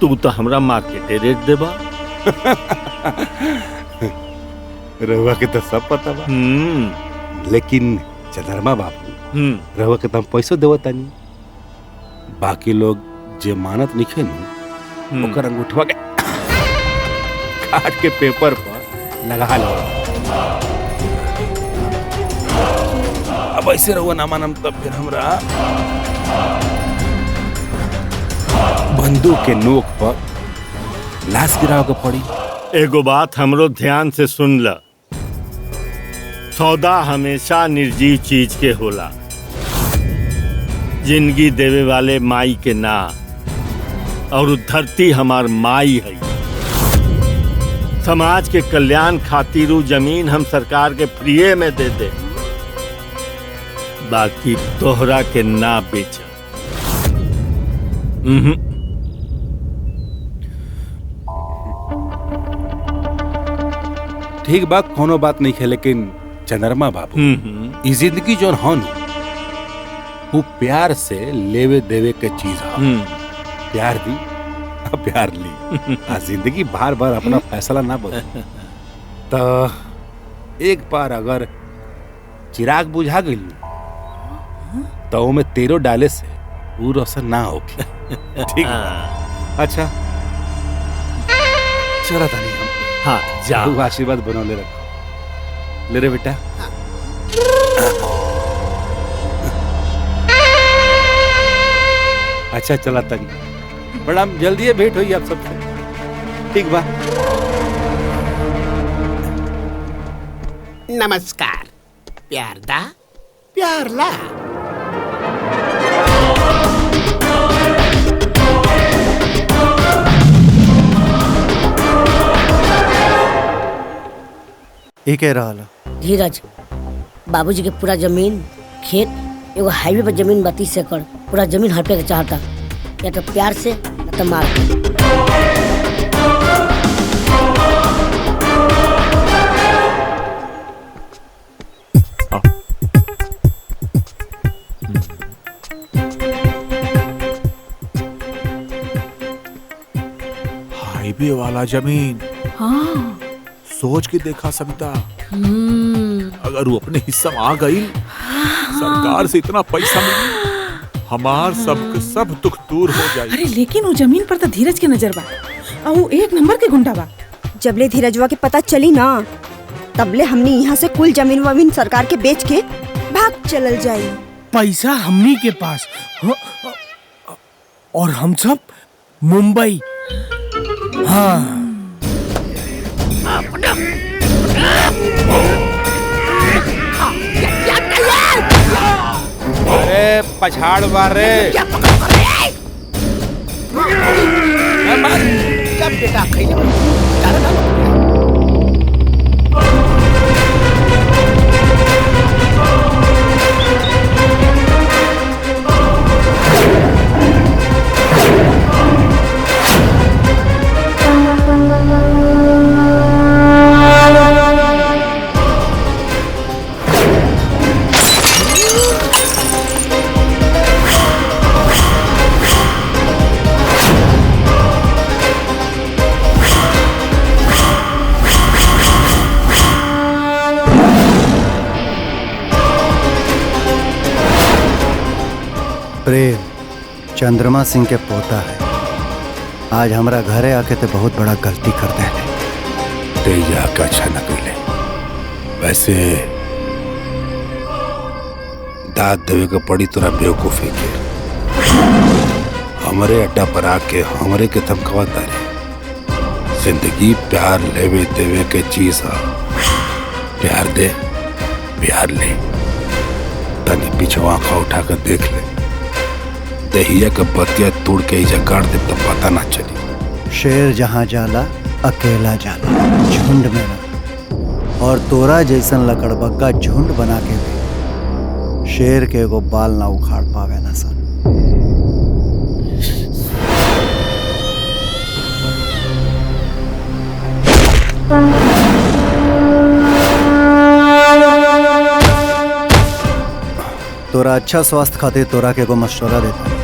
तू तो हमरा मार्केटे रेट देबा। रहुआ के तो सब पता बा। लेकिन चंद्रमा बाबू रहुआ के तो हम पैसो देवत तानी। बाकी लोग जे मानत निखे नु ओकर अंगूठवा के काट के पेपर पर लगा लो। अब ऐसे रहुआ ना मानम तब फिर हमरा बंदूक के नोक पर लाश गिराव के पड़ी। एगो बात हमरो ध्यान से सुन ल। सौदा हमेशा निर्जीव चीज के होला। जिंदगी देवे वाले माई के ना और धरती हमार माई है। समाज के कल्याण खातिर जमीन हम सरकार के फ्री में दे दे। बाकी तोहरा के ना बेचा। ठीक बात कोनो बात नहीं है। लेकिन चंद्रमा बाबू ई जिंदगी जो हो वो प्यार से लेवे देवे के चीज है। प्यार दी प्यार ली। जिंदगी बार बार अपना फैसला ना बदले। तो एक बार अगर चिराग बुझा गई तो में 13 डाले से वो रोशन ना हो। ठीक अच्छा चला तानी हम। हाँ जा। तू आशीर्वाद बनौले रख। ले रे बेटा। अच्छा चला तानी। बड़ा जल्दी भेंट हुई आप सबसे। ठीक बा। नमस्कार। प्यार दा प्यार ला। ये कह रहा ला। धीरज बाबूजी के पूरा जमीन खेत एगो हाईवे पर जमीन 32 एकड़ पूरा जमीन हड़पे के चाहता। या तो प्यार से या तो मार के। हाईवे वाला जमीन। हाँ। सोच के देखा सविता। अगर वो अपने हिस्सा में आ गई सरकार से इतना पैसा मिली हमार सब सब दुख दूर हो जाए। अरे लेकिन वो जमीन पर तो धीरज के नजर बा और वो 1 नंबर के गुंडा बा। जबले धीरजवा के पता चली ना तबले हमने यहाँ से कुल जमीन वमीन सरकार के बेच के भाग चलल जाई। पैसा हमनी के पास और हम सब मुंबई। हाँ अरे पछाड़ बारे। बेटा प्रेम चंद्रमा सिंह के पोता है। आज हमरा घरे आके ते बहुत बड़ा गलती कर दे। तेजा का अच्छा न कैले। वैसे दाद देवे के पड़ी तोरा बेवकूफी के। हमरे अड्डा पर आके हमरे के धमकावता रे। जिंदगी प्यार लेवे देवे के चीज है। प्यार दे, प्यार ले। तनी पिछवा आंखा उठा कर देख ले। दहिया के बतिया तोड़ के इजा गाड़ दे तो पता ना चली। शेर जहाँ जाला अकेला जाला, झुंड में ना। और तोरा जैसन लकड़बग्गा झुंड बना के भी शेर के एगो बाल ना उखाड़ पावे ना सन। तोरा अच्छा स्वास्थ्य खातिर तोरा के एगो मशवरा देता।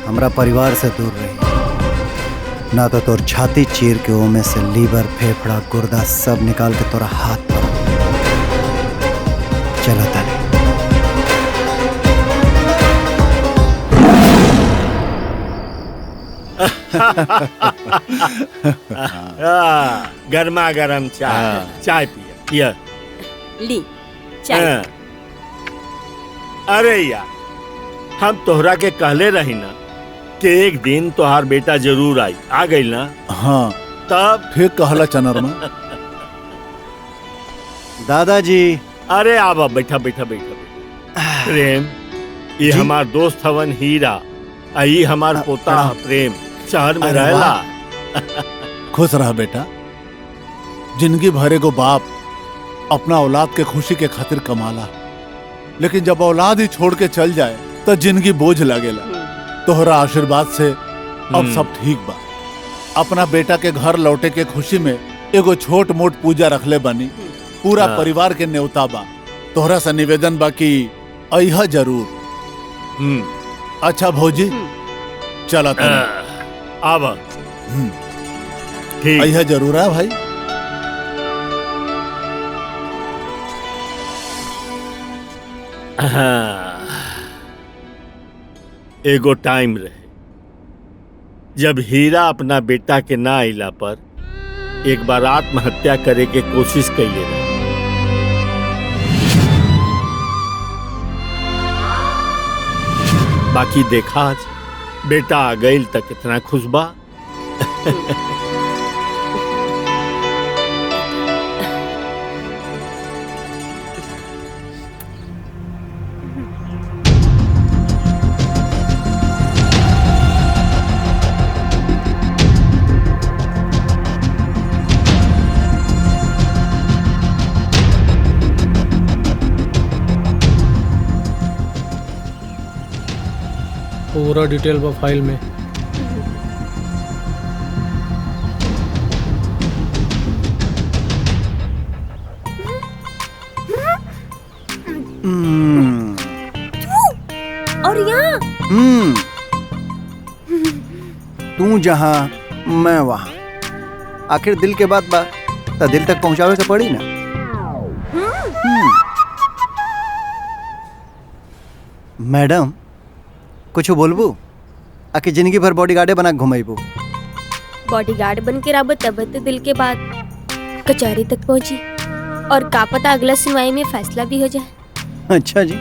हमरा परिवार से दूर रही, ना तो तोर छाती चीर के ओमे से लीवर, फेफड़ा, गुर्दा सब निकाल के तोरा हाथ पर चला ताले। गर्मा गर्म चाय, चाय पिया। ली चाय। अरे यार, हम तोहरा के कहले रही ना कि एक दिन तोहार बेटा जरूर आई। आ गई ना? हाँ। तब फिर कहला चनरमा। दादाजी। अरे आवा, बैठा बैठा बैठा। प्रेम, ये हमार दोस्त हवन हीरा। आई हमार पोता प्रेम, शहर में रहला। खुश रहा बेटा। जिंदगी भरे को बाप अपना औलाद के खुशी के खातिर कमाला, लेकिन जब औलाद ही छोड़ के चल जाए तो जिंदगी बोझ लगेला। तोहरा आशीर्वाद से अब सब ठीक बा। अपना बेटा के घर लौटे के खुशी में एगो छोट मोट पूजा रखले बनी। पूरा परिवार के न्योता बा। तोहरा से निवेदन बा कि अइहा जरूर। अच्छा भौजी, चला आवा। अइहा जरूर है भाई। एगो टाइम रहे जब हीरा अपना बेटा के ना आइला पर एक बार आत्महत्या करे के कोशिश कैले रहे। बाकी देखा आज बेटा आ गइल तक इतना खुश बा। पूरा डिटेल बा फाइल में। और यहाँ तू जहाँ मैं वहाँ। आखिर दिल के बात बा तो दिल तक पहुँचावे के पड़ी ना। मैडम कुछ बोलबू? आखिर जिंदगी भर बॉडीगार्डे बना घुमाइबू? बॉडीगार्ड बन के रब तब तो दिल के बाद कचहरी तक पहुंची, और का पता अगला सुनवाई में फैसला भी हो जाए। अच्छा जी।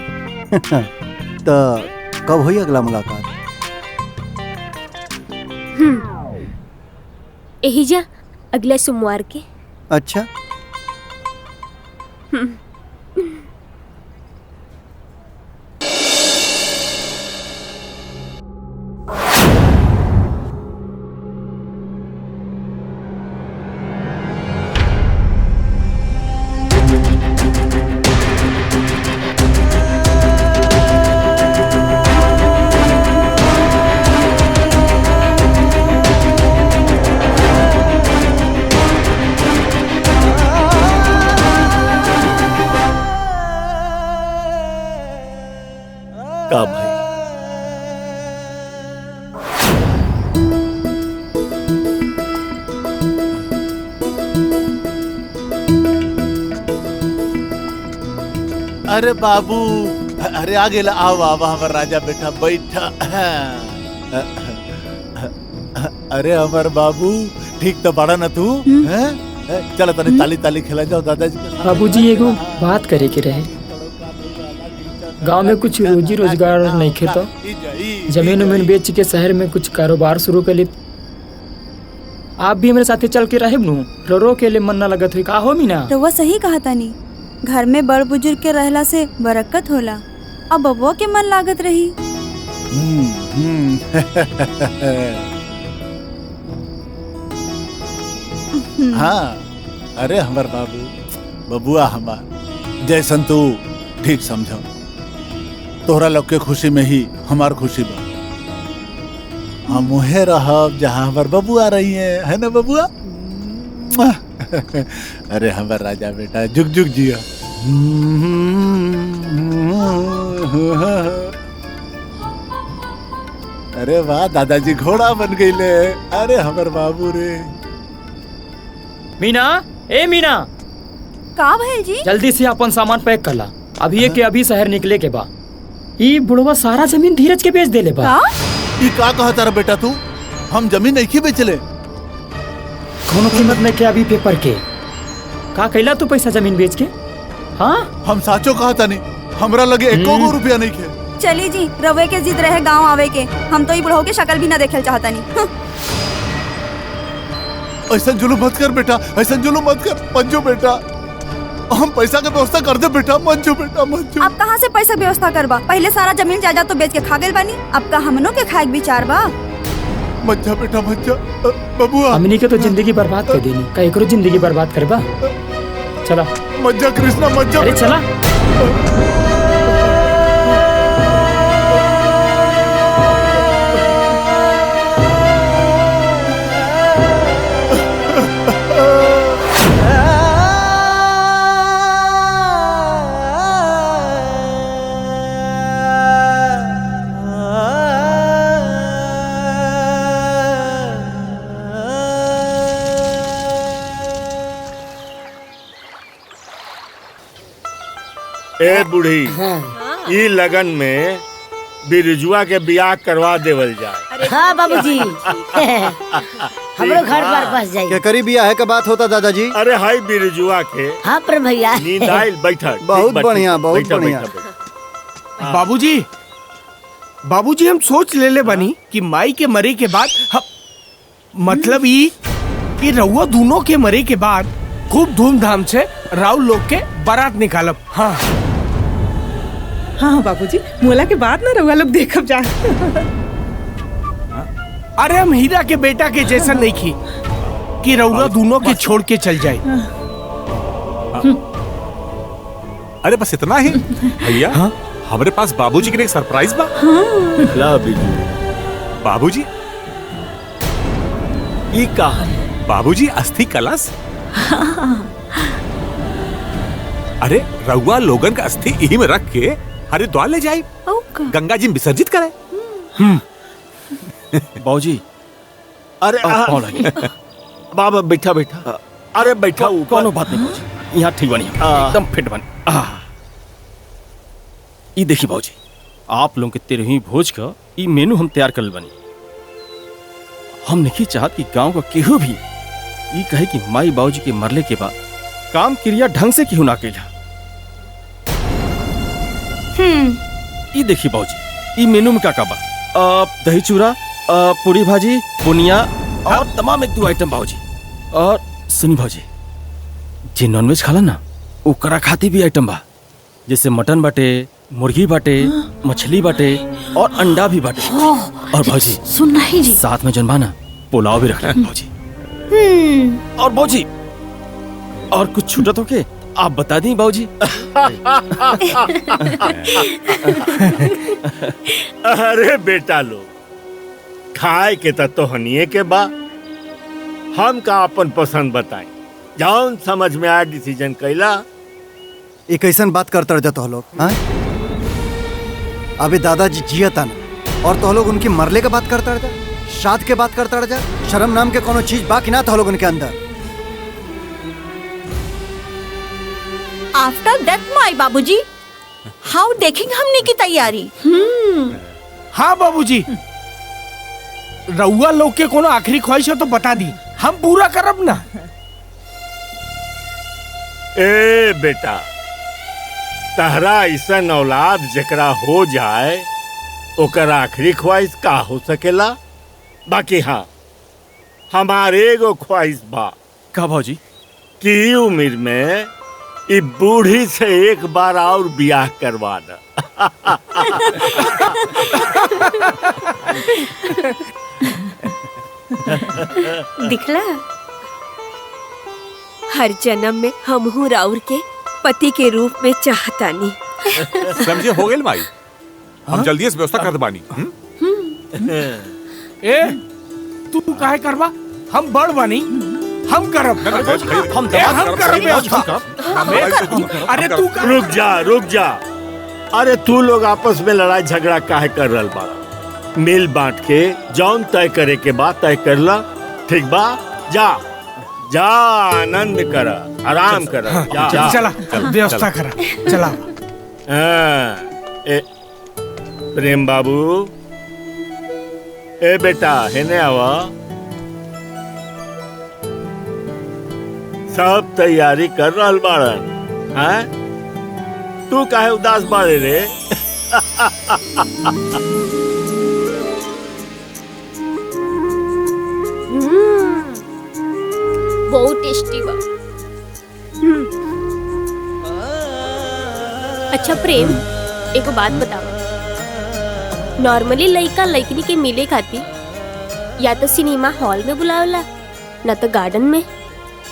तो कब हुई अगला मुलाकात? यही जा अगले सोमवार के। अच्छा। का भाई? अरे बाबू, अरे आ गेला। आओ आवा हमर राजा बेटा, बैठा। अरे अमर बाबू ठीक तो बड़ा ना तू हैं? चलो तने ताली ताली खिला जाओ दादाजी के साथ। बाबूजी एगो बात करे के रहे। गांव में कुछ रोजी रोजगार नहीं खे तो जमीन उमीन बेच के शहर में कुछ कारोबार शुरू कर ली। आप भी मेरे साथे चल के रहे नो रो के लिए मन न लगत हुई का हो मीना। रउआ सही कहा तानी, घर में बड़ बुजुर्ग के रहला से बरकत होला। अब बबुआ के मन लागत रही। हाँ अरे हमार बाबू बबुआ हमार जैसन तू ठीक समझो। तोहरा लोग के खुशी में ही हमार खुशी बा। हम उहे रहब जहाँ हमार बबुआ रही है ना बबुआ। अरे हमार राजा बेटा जुग जुग जिया। अरे वाह दादाजी घोड़ा बन गईले। अरे हमार बाबू रे। मीना ए मीना का भैल जी? जल्दी से अपन सामान पैक कर ला। अभी ये के अभी शहर निकले के बा। ई बुढ़वा सारा जमीन धीरज के बेच देले बा। ई का कहा तारा बेटा तू? हम जमीन नहीं की बेचले। कोनो कीमत नहीं के अभी पेपर के। का कैला तू पैसा जमीन बेच के? हाँ हम साचो कहा था नहीं। हमरा लगे एको गो रुपया नहीं के। चली जी रवे के जिद रहे गांव आवे के। हम तो ई बुढ़ऊ के शक्ल भी ना देखे चाहता नहीं। ऐसा जुलूम मत कर बेटा, ऐसा जुलूम मत कर मंजू बेटा। हम पैसा का व्यवस्था कर दे बेटा। मंजू बेटा मंजू। अब कहाँ से पैसा व्यवस्था करबा? पहले सारा जमीन जायदाद तो बेच के खा गए बानी। अब का हमनों के खाए विचार बा? मज्जा बेटा मज्जा। बबुआ हमनी के तो जिंदगी बर्बाद कर देनी। का एकरो जिंदगी बर्बाद करबा? चला मज्जा कृष्णा मज्जा। अरे चला। ए बूढ़ी ई लगन में बिरजुआ के बियाह करवा देवल जाए। हाँ बाबूजी। हमरो घर पर बस जाइए। क्या करी बियाह का बात होता दादाजी? अरे हाय बिरजुआ के। हाँ पर भैया नींद आइल बैठा। बहुत बढ़िया बहुत बढ़िया। बाबूजी बाबूजी हम सोच ले बनी कि माई के मरे के बाद मतलब ई कि रउआ दोनों के मरे के बाद खूब धूमधाम से राव लोग के बारात निकालब। हाँ हाँ बाबूजी मोला के बाद ना रउआ लोग देखब जा। अरे हम हीरा के बेटा के जैसा नहीं की कि रउआ दोनों के छोड़ के चल जाए। अरे बस इतना ही भैया। हमारे पास बाबूजी के लिए एक सरप्राइज बा। ला बिजू। बाबूजी ई का? बाबूजी अस्थि कलश। अरे रउआ लोगन का अस्थि यही में रख के हरिद्वार ले जाए, गंगा जी में विसर्जित करे। बाबूजी अरे बाबा बैठा बैठा। अरे बैठा ऊपर। कोनो बात नहीं बाबूजी, यहाँ ठीक बनी एकदम फिट बनी। ई देखी बाबूजी आप लोगों के 13वीं भोज का ई मेनू हम तैयार कर बनी। हम नहीं चाहत कि गांव का केहू भी ई कहे कि माई बाबूजी के मरले के बाद काम क्रिया ढंग से क्यों ना कैला। ई देखी बाबूजी ई मेनू में का बा? दही चूरा, पूरी भाजी, बुनिया और तमाम 1-2 आइटम बाबूजी। और सुनी बाबूजी जे नॉनवेज खाला ना ओकरा खाती भी आइटम बा, जैसे मटन बाटे, मुर्गी बाटे, मछली बाटे और अंडा भी बाटे। और बाबूजी सुनना ही जी साथ में जनबा ना पुलाव भी रखना बाबूजी। और बाबूजी और कुछ छूटत होके आप बता दी बाबूजी। अरे बेटा लोग खाए के तो हनिए के बा। हम का अपन पसंद बताएं, जौन समझ में आया डिसीजन कैला। एक ऐसन बात करते रह तो लोग। हाँ अभी दादाजी जियता ना और तो लोग उनकी मरले के बात करता रह, श्राद्ध के बात करता रह। शर्म नाम के कोनो चीज बाकी ना तो लोग उनके अंदर। आफ्टर दैट माय बाबूजी हाउ देखेंगे हमने की तैयारी। हाँ बाबूजी रउआ लोग के कोनो आखिरी ख्वाहिश हो तो बता दी, हम पूरा करब ना। ए बेटा, तहरा ऐसा औलाद जकरा हो जाए ओकर आखिरी ख्वाहिश का हो सकेला? बाकी हाँ, हमारे एगो ख्वाहिश बा। का भौजी? कि ई उम्र में ई बूढ़ी से एक बार और ब्याह करवा द। दिखला, हर जन्म में हमहू राउर के पति के रूप में चाहतानी। समझे हो गेल माई, हम जल्दी से व्यवस्था कर बानी। ए तू काहे करबा? हम बड़ बानी, हम करब। हम करब व्यवस्था। अरे तू रुक जा। अरे तू लोग आपस में लड़ाई झगड़ा काहे कर रहल बा? मिल बांट के जौन तय करे के बाद तय कर ला, ठीक बा? जा जा, आनंद कर, आराम कर। जा चला व्यवस्था करा, चला। प्रेम बाबू, ए बेटा हेने आवा। सब तैयारी कर रहल बाड़न, हैं? तू काहे उदास बाड़े रे? बहुत टेस्टी बा। अच्छा प्रेम, एगो बात बताओ। नॉर्मली लड़का लड़की के मिले खातिर या तो सिनेमा हॉल में बुलावला, ना तो गार्डन में।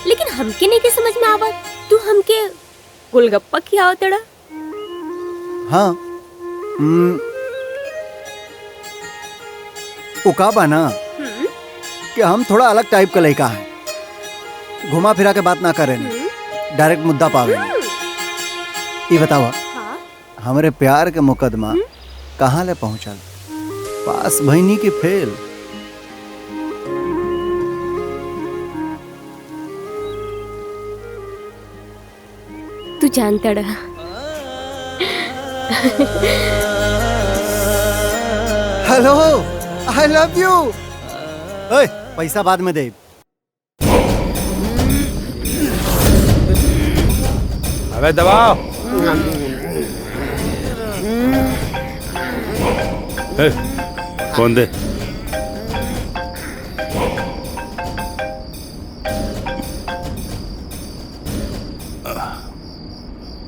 लेकिन हमके नहीं के समझ में आवत, तू हमके गोलगप्पा खियाओ तड़ा। हाँ, उकाबा ना कि हम थोड़ा अलग टाइप का लड़का है, घुमा फिरा के बात ना करें, डायरेक्ट मुद्दा पावे। ये बतावा, हमारे प्यार के मुकदमा कहाँ ले पहुँचल? पास भईनी की फेल? तू जानता रहा। Hello, I love you. ओए, पैसा बाद में दे। अबे दबाओ। कौन दे?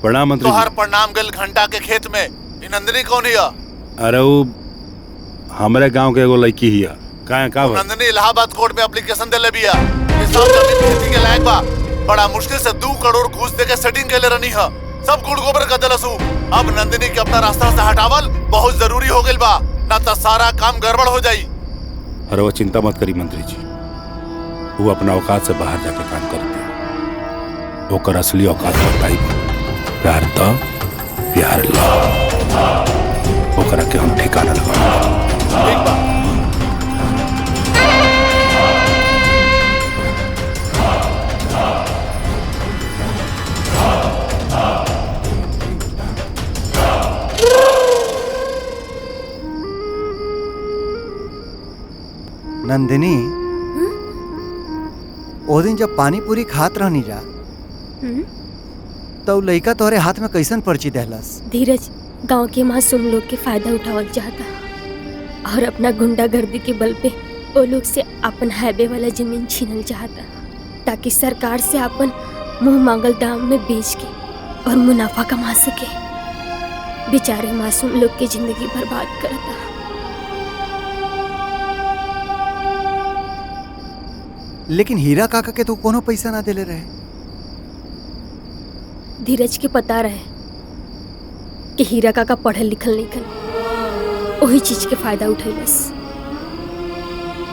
प्रणाम मंत्री। तोहर प्रणाम गल घंटा के खेत में। ई नंदिनी कौन हिया? अरे वो हमारे गांव के एगो लड़की हिया। का नंदिनी इलाहाबाद कोर्ट में एप्लीकेशन देले बिया। ये सब जमीन खेती के लायक बा। बड़ा मुश्किल से 2 करोड़ घूस दे के सेटिंग के ले रनी है। सब गुड़ गोबर कर देलसू। अब नंदिनी के अपना रास्ता से हटावल बहुत जरूरी हो गइल बा, ना तो सारा काम गड़बड़ हो जाई। अरे वो चिंता मत करी मंत्री जी, वो अपना औकात से बाहर जाके काम करती है। ओकर असली औकात बताई। प्यार तो प्यार ला, ओकरा के हम ठिकाना लगा। नंदिनी, ओ दिन जब पानी पूरी खात रहनी जा, तो लड़का तोहरे हाथ में कैसन पर्ची देहलस? धीरज गांव के मासूम लोग के फायदा उठावल चाहता और अपना गुंडागर्दी के बल पे वो लोग से अपन हाईवे वाला जमीन छीनल चाहता, ताकि सरकार से अपन मुंह मांगल दाम में बेच के और मुनाफा कमा सके। बेचारे मासूम लोग की जिंदगी बर्बाद करता। लेकिन हीरा काका के तो कोनो पैसा ना देले रहे। धीरज के पता रहे कि हीरा काका पढ़ल लिखल नहीं कर, वही चीज के फायदा उठैलस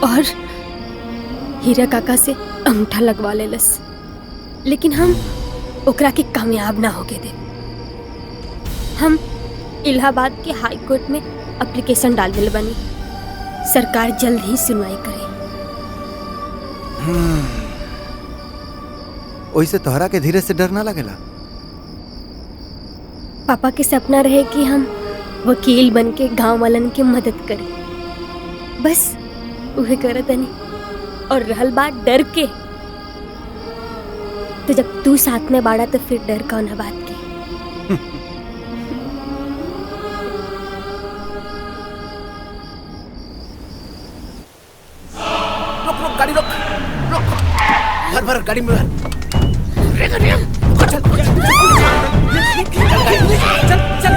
और हीरा काका से अंगूठा लगवा लेलस। लेकिन हम ओकरा के कामयाब ना होके दे। हम इलाहाबाद के हाई कोर्ट में एप्लीकेशन डाल दिल बनी, सरकार जल्द ही सुनवाई करे। ओइसे तोहरा के धीरे से डर ना लगेला? पापा के सपना रहे कि हम वकील बन के गाँव वालन की मदद करें। बस उहे करत तनी। और रहल बात डर के, तो जब तू साथ में बाड़ा तो फिर डर कौन है बात के। रुक रुक गाड़ी रुक रुक भर भर गाड़ी में भर रेगा रेगा चल चल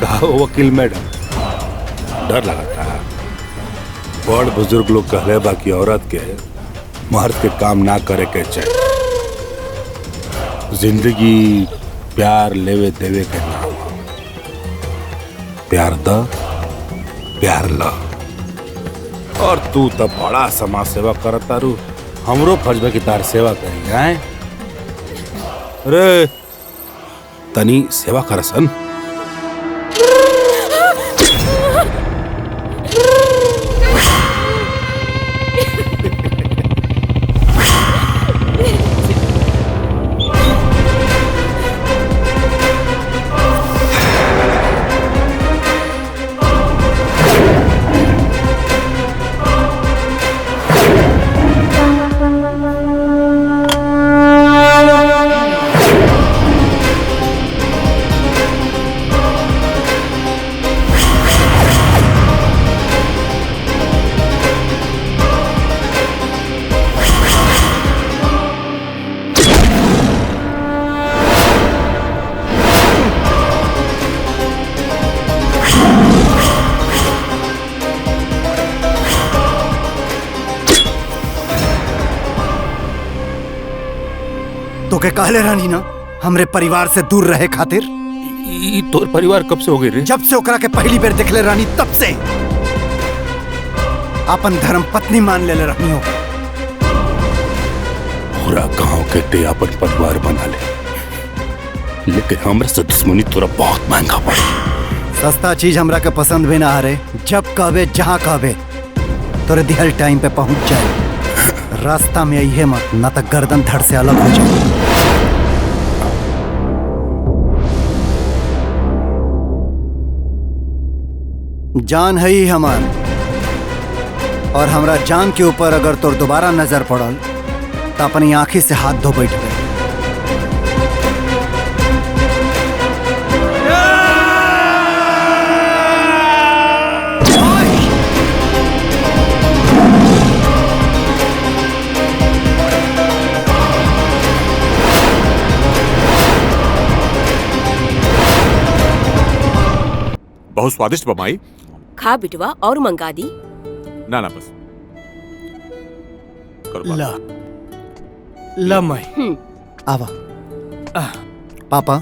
कहा वकील मैडम डर लगता है। बड़ बुजुर्ग लोग कहले बाकी औरत के मर्द के काम ना करे के चाहिए। जिंदगी प्यार लेवे देवे के नाम है। प्यार द प्यार ल। और तू तो बड़ा समाज सेवा करता रू, हमरो फर्ज बा कि तार सेवा करी हैं। अरे तनी सेवा करसन। तो के कहले रानी ना हमरे परिवार से दूर रहे खातिर। तोर परिवार कब से हो गई रे? जब से ओकरा के पहली बेर देखले रानी तब से अपन धर्म पत्नी मान ले रहनी हो। पूरा गांव के ते अपन परिवार बना ले, लेकिन हमरा से दुश्मनी तोरा बहुत महंगा पड़ी। सस्ता चीज हमरा के पसंद भी ना हरे। जब कहबे जहाँ कहबे तोरे दिहल टाइम पे पहुंच जाए। रास्ता में अइहे मत, ना तो गर्दन धड़ से अलग हो जाए। जान है ही हमार, और हमरा जान के ऊपर अगर तोर दोबारा नजर पड़ल तो अपनी आंखी से हाथ धो बैठ गए। बहुत स्वादिष्ट बमाई। खा बिटवा और मंगा दी। ना ना बस करो ला ला माई आवा। पापा।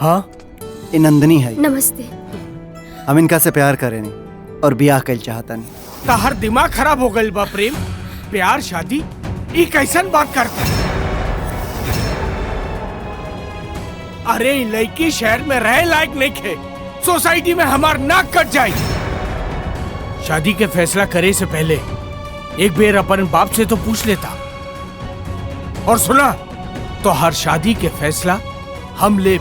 हाँ ये नंदनी है। नमस्ते। हम इनका से प्यार करे नहीं और ब्याह कल चाहता नहीं। ताहर दिमाग खराब हो गई बा प्रेम। प्यार शादी ये कैसन बात करता है? अरे लड़की शहर में रहे लायक नहीं खे, सोसाइटी में हमार नाक कट जाए। शादी के फैसला करे से पहले एक बेर अपन बाप से तो पूछ लेता। और सुना तो हर शादी के फैसला हम ले,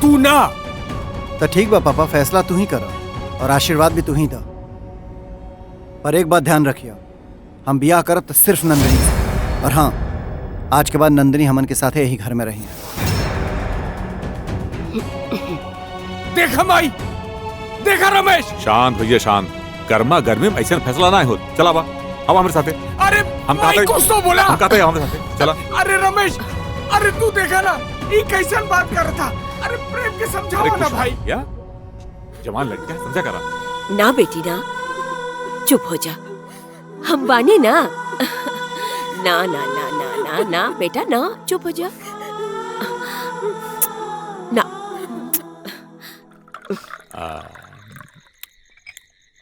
तू ना। तो ठीक बा पापा, फैसला तू ही करो और आशीर्वाद भी तू ही दो। पर एक बात ध्यान रखियो, हम ब्याह करब तो सिर्फ नंदिनी से। और हाँ, आज के बाद नंदिनी हमन के साथ यही घर में रही। देखा माई, देखा रमेश। शांत भैया शांत। गर्मा गर्मी में ऐसा फैसला ना हो। चला बा अब हमारे साथे। अरे हम माई कुछ तो बोला। हम कहते हैं हमारे साथे चला। अरे रमेश, अरे तू देखा ना ये कैसन बात कर रहा था। अरे प्रेम के समझाओ ना भाई। या जवान लड़का समझा करा। ना बेटी ना, चुप हो जा। हम बानी ना। ना ना ना ना ना ना बेटा ना, चुप हो जा ना।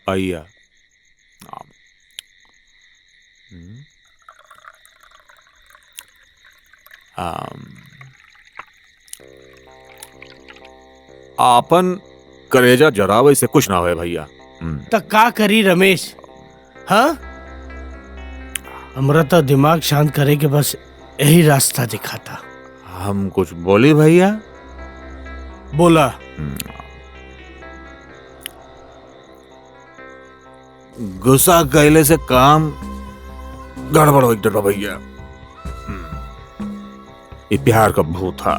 आइया आपन करेजा जरावे से कुछ ना होए भैया। तो का करी रमेश? हाँ, हमरा तो दिमाग शांत करे के बस यही रास्ता दिखा था। हम कुछ बोली भैया? बोला। गुस्सा कैले से काम गड़बड़ हो डर भैया। ये प्यार का भूत था,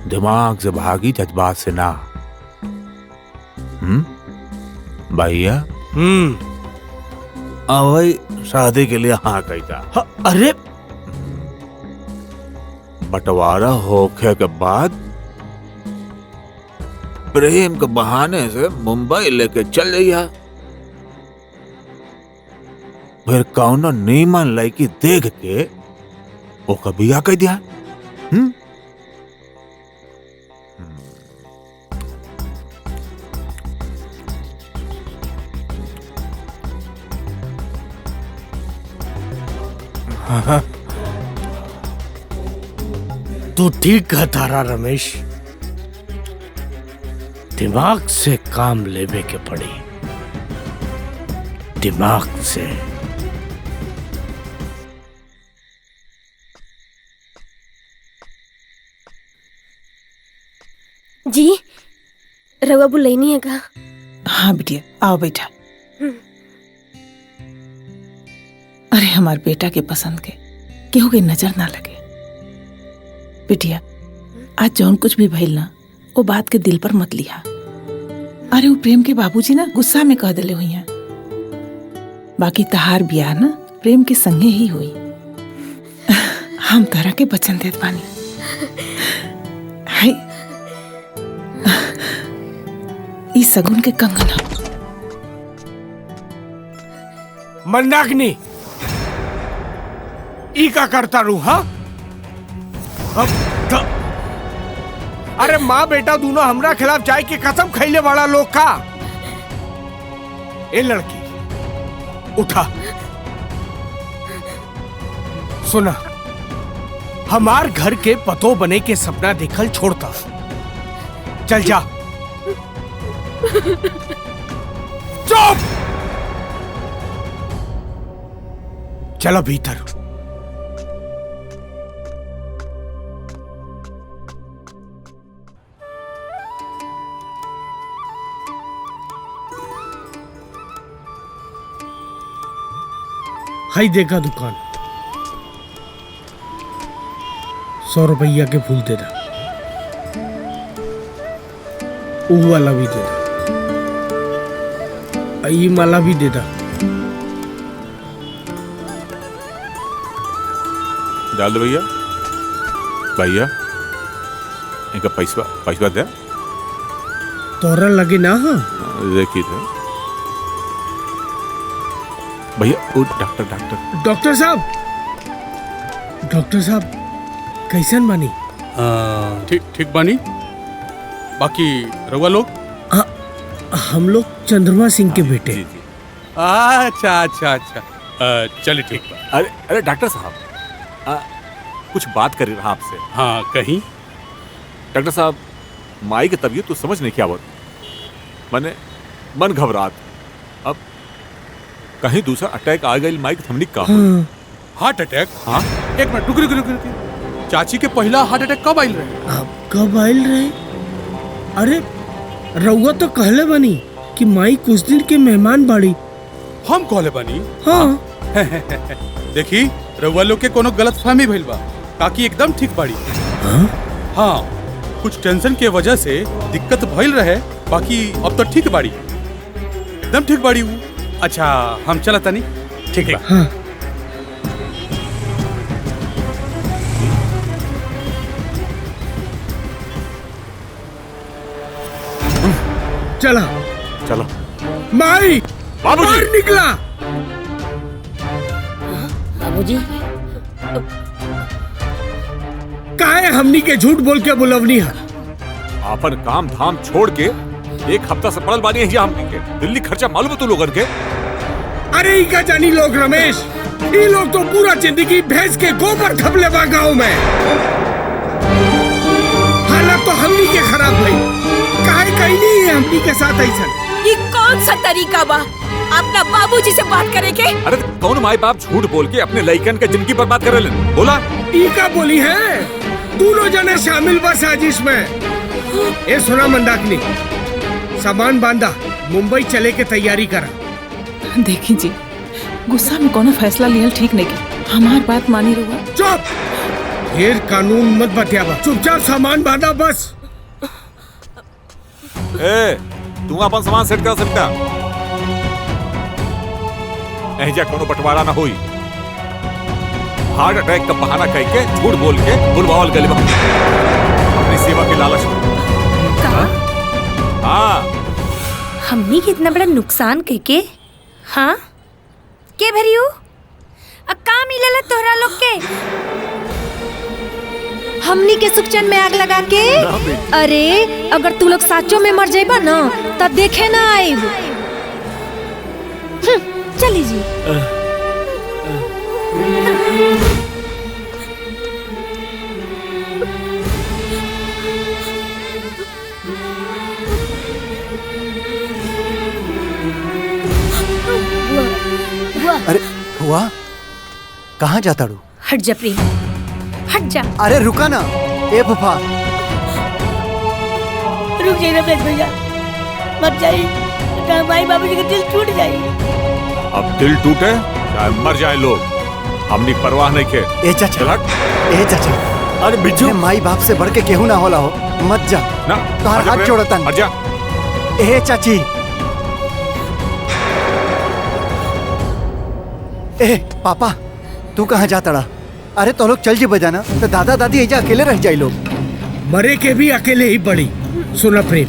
दिमाग से भागी, जज्बात से ना। भैया अवई शादी के लिए हाँ कहता। अरे बंटवारा होखे के बाद प्रेम के बहाने से मुंबई लेके चल जाइया, फिर कौनो नीमन लड़की देख के वो कभी आ कह दिया। तू ठीक कहता रहा रमेश, दिमाग से काम लेवे के पड़ी, दिमाग से। जी रवा बुलाइनी है का? हाँ बिटिया आओ बैठा। अरे हमार बेटा के पसंद के केहू के नजर ना लगे। बिटिया आज जौन कुछ भी भइल ना वो बात के दिल पर मत लिया। अरे वो प्रेम के बाबूजी ना गुस्सा में कह दिले हुई हैं। बाकी तहार ब्याह ना प्रेम के संगे ही हुई। हम तरह के वचन देत बानी। हाय ई सगुन के कंगन। मंदाकिनी ई का करता रू? हाँ अरे माँ बेटा दोनों हमरा खिलाफ जाए के कसम खैले वाला लोग का। ए लड़की उठा, सुना, हमार घर के पतो बने के सपना देखल छोड़ता, चल जा। चुप, चलो भीतर। हाई देखा दुकान, 100 रुपया के फूल दे दा, वो वाला भी दे दा, ये माला भी दे दा। डाल दो भैया। भैया इनका पैसा दे। तोरा लगे ना? हाँ देखिए थे भैया। वो डॉक्टर साहब कैसन बानी? ठीक बानी। बाकी रउआ लोग? हम लोग चंद्रमा सिंह के बेटे। अच्छा चलिए ठीक बा। अरे डॉक्टर साहब कुछ बात कर रहा आपसे। हाँ कहीं। डॉक्टर साहब माई की तबीयत तो समझ नहीं क्या आवत, मैंने मन घबरात, अब कहीं दूसरा अटैक आ गई माई की थमनी का। Heart attack? हाँ एक मिनट रुक। चाची के पहला हार्ट अटैक कब आयल रहे? कब आयल रहे? अरे रउआ तो कहले बनी कि माई कुछ दिन के मेहमान बाड़ी। हम कहले बनी? हाँ। देखी रउआ लोग के कोनो गलत फहमी भइल बा, काकी एकदम ठीक बाड़ी। हाँ कुछ टेंशन के वजह से दिक्कत भइल रहे, बाकी अब तो ठीक बाड़ी, एकदम ठीक बाड़ी वो। अच्छा हम चला तनी। ठीक बा। हाँ। चलो माई बाबूजी निकला। बाबूजी काहे हमनी के झूठ बोल के बुलवनी है? अपन काम धाम छोड़ के एक हफ्ता से पड़ल बानी है हमनी के। दिल्ली खर्चा मालूम है तू लोगन के? अरे ई का जानी लोग रमेश, ये लोग तो पूरा जिंदगी भैंस के गोबर खपले बा गाँव में। हालत तो हमनी के खराब भई, काहे कहीं नहीं है हमनी के साथ ऐसा। ये कौन सा तरीका बा अपना बाबूजी से बात करे के? अरे कौन माई बाप झूठ बोल के अपने लइकन के जिंदगी बर्बाद करे लेन? बोला ई का बोली है, दोनों जने शामिल बा साजिश में। ए सुना मंदाकिनी, सामान बांधा, मुंबई चले के तैयारी करा। देखी जी, गुस्सा में कोनो फैसला लियल ठीक नहीं की, हमार बात मानी रहुआ। चुप, फिर कानून मत बतियावा, चुपचाप सामान बांधा बस। ए, तू अपन सामान सेट कर सकता? ऐजा कोनो बंटवारा ना होई। हार्ट अटैक का बहाना कह के झूठ बोल के बुलवावल गली में अपनी सेवा की लालच में। हाँ, हमनी के इतना बड़ा नुकसान कह के, हाँ के भरियो का मिलेला तोहरा लोग के? हमनी के सुखचन में आग लगा के? अरे अगर तू लोग साचो में मर जाइबा ना तब देखे ना आइब। चली जी। अरे हुआ कहाँ जाता रू? हट जा प्रेम, हट जा। अरे रुका ना, ए फूफा। रुक जाइए रमेश भैया, मत जाइए, हमारे बाबूजी का दिल टूट जाए। अब दिल टूटे चाहे मर जाए लोग, हमनी परवाह नहीं के। ए चाचा, ए चाचा, अरे बिज्जू, माई बाप से बढ़ के केहू ना होला हो, मत जा ना। तोहर हाथ जोड़ता। मत जा। ए चाची, ए पापा, तू कहाँ जाता रहा? अरे तो लोग चल जी बजाना, तो दादा दादी ऐजा अकेले रह जाए लोग। मरे के भी अकेले ही बड़ी। सुना प्रेम,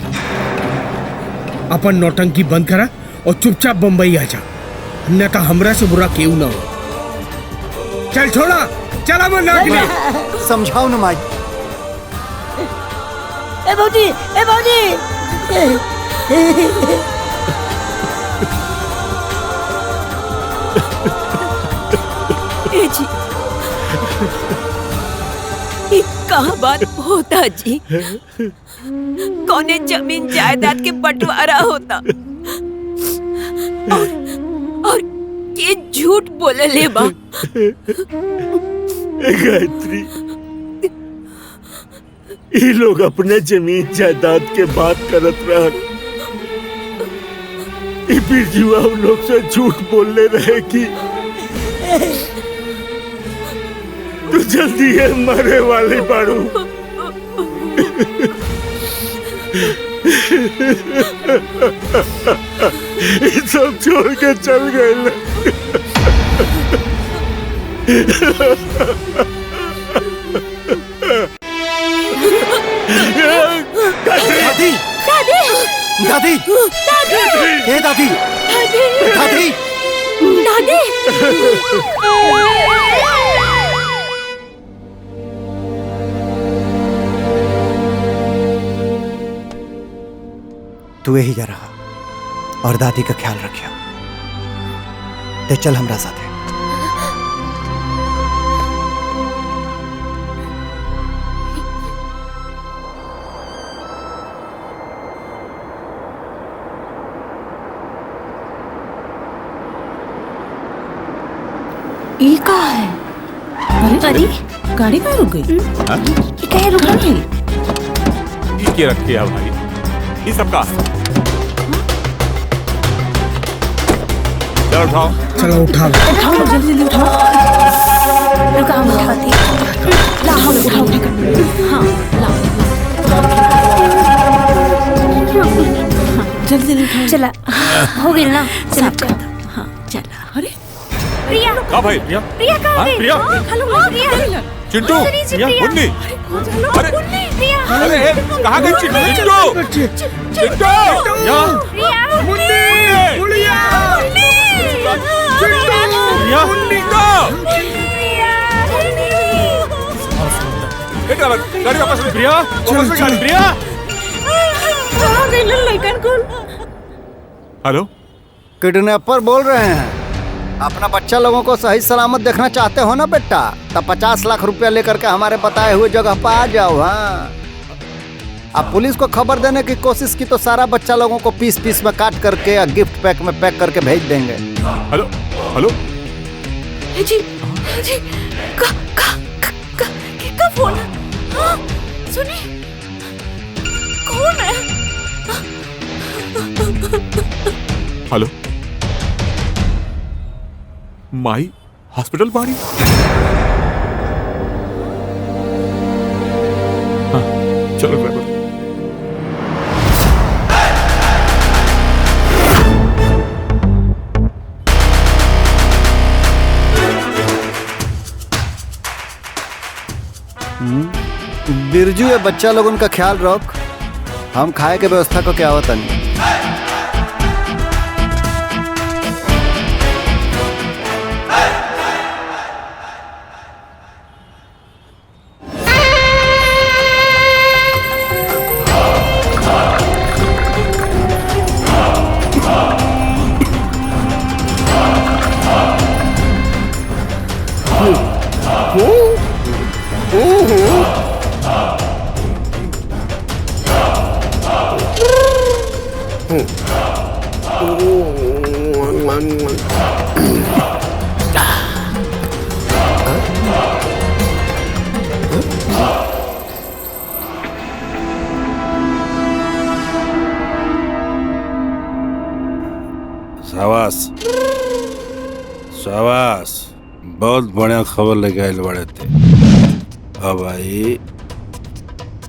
अपन नौटंकी बंद करा और चुपचाप बम्बई आ जा, अन्यथा हमरा से बुरा केहू ना हो। चल छोड़ा, चला मंदाकिनी। समझाओ ना माई। ए बाबूजी, ए बाबूजी। ए जी, ये कहाँ बात होता जी? कौने जमीन जायदाद के बंटवारा होता और ये झूठ बोले ले बा। गायत्री, ये लोग अपने जमीन जायदाद के बात करत रह, बिरजुआ लोग से झूठ बोलने रहे कि तू जल्दी है मरे वाली बारू। ये सब छोड़ के चल गए। दादी, दादी, हे दादी, दादी, दादी। तू यही जा रहा और दादी का ख्याल रखियो। ते चल हमरा साथे। ई का है? अरे गाड़ी कहाँ रुक गई? ये कहीं रुक गई? ये क्या रखे है भाई? ये सबका चलो उठाओ। चलो उठाओ, उठाओ जल्दी जल्दी उठाओ। रुका, हम उठाती हैं। ला हम उठाओ, हाँ ला। जल्दी जल्दी उठाओ। चला, हो गई ना? चला हाँ चला। अरे प्रिया, कहाँ भाई? प्रिया, प्रिया कहाँ गई? प्रिया, प्रिया, चिंटू, मुन्नी, अरे प्रिया, अरे कहाँ गई चिंटू? चिंटू, यहाँ, मुन्नी, प्रिया, प्रिया, गाड़ी वापस ले। प्रिया, वापस ले गाड़ी। प्रिया, कहाँ गई लड़कन कौन? हेलो, किडनैपर बोल रहे हैं। अपना बच्चा लोगों को सही सलामत देखना चाहते हो ना बेटा, तब 50 लाख रुपया लेकर के हमारे बताए हुए जगह पर आ जाओ। हाँ, अब पुलिस को खबर देने की कोशिश की तो सारा बच्चा लोगों को पीस पीस में काट करके या गिफ्ट पैक में पैक करके भेज देंगे। हेलो हेलो जी जी का फोन है? हाँ, सुनिए कौन है? हेलो माई हॉस्पिटल बाड़ी। हाँ चलो ड्राइवर। बिरजू ये बच्चा लोगों का ख्याल रख, हम खाए के व्यवस्था को क्या होता नहीं। शाबाश शाबाश, बहुत बढ़िया खबर लेके आए बड़े थे। अब आई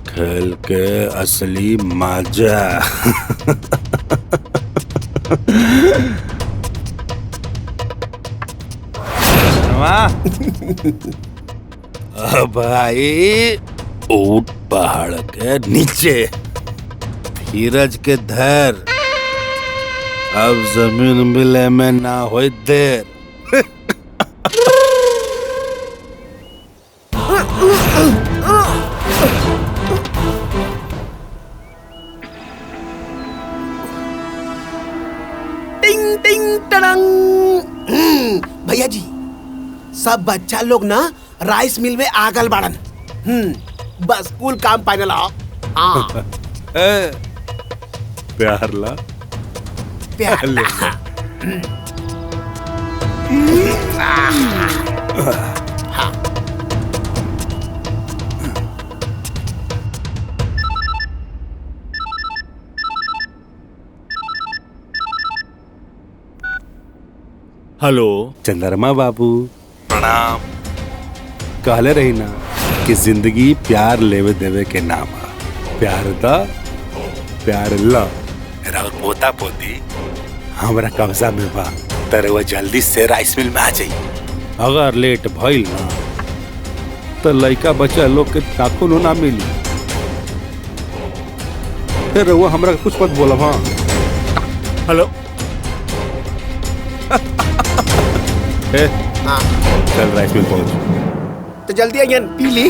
खेल के असली मजा। अब आई ऊंट पहाड़ के नीचे, धीरज के धर, अब जमीन मिले में ना हो देर। टिंग टिंग टड़ंग। भैया जी, सब बच्चा लोग ना राइस मिल में आगल बाड़न। बस कुल काम फाइनल। हाँ प्यार ला प्यार ला। हेलो चंद्रमा बाबू, प्रणाम। कहले रही ना कि जिंदगी प्यार लेवे देवे के नाम है। प्यार दा प्यार ला। और पोता पोती हमरा कब्जा में बा, तर वो जल्दी से राइस मिल में आ जाई। अगर लेट भइल ना तो लड़का बच्चा लोग के ताकुल ना मिली। फिर वो हमरा कुछ मत बोला। हाँ हेलो चल राइस मिल पहुंच। तो जल्दी आइए, पी ली।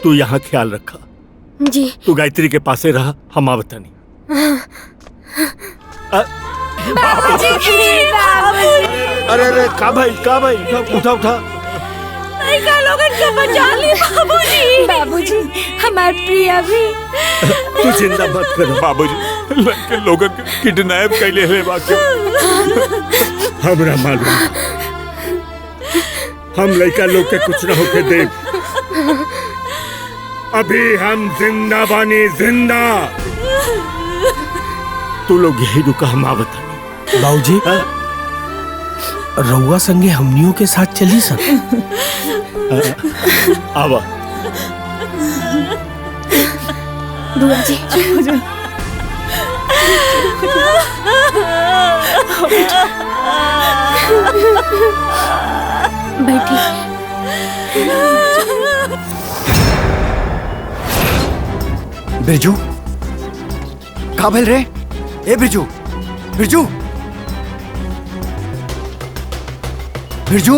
तू यहाँ ख्याल रखा जी। तू गायत्री के पासे रहा, हम आवतानी। बाबूजी, बाबूजी। अरे अरे का भाई उठा उठा। लड़का लोगन के बचा ली बाबूजी। बाबूजी, हमार प्रिया भी। तू चिंता मत कर बाबूजी, लड़के लोगन के किडनैप कैले है बाकी। हमरा मालूम, हम लड़का लोग के कुछ न होके दे। अभी हम जिंदा बानी, जिंदा। तू लोग यही रुका, हम आवतानी। बाबूजी, रउआ संगे हमनियों के साथ चली सक। आवा बुआ जी। बैठी। बिरजू का भेल रे? ए बिरजू, बिरजू, बिरजू,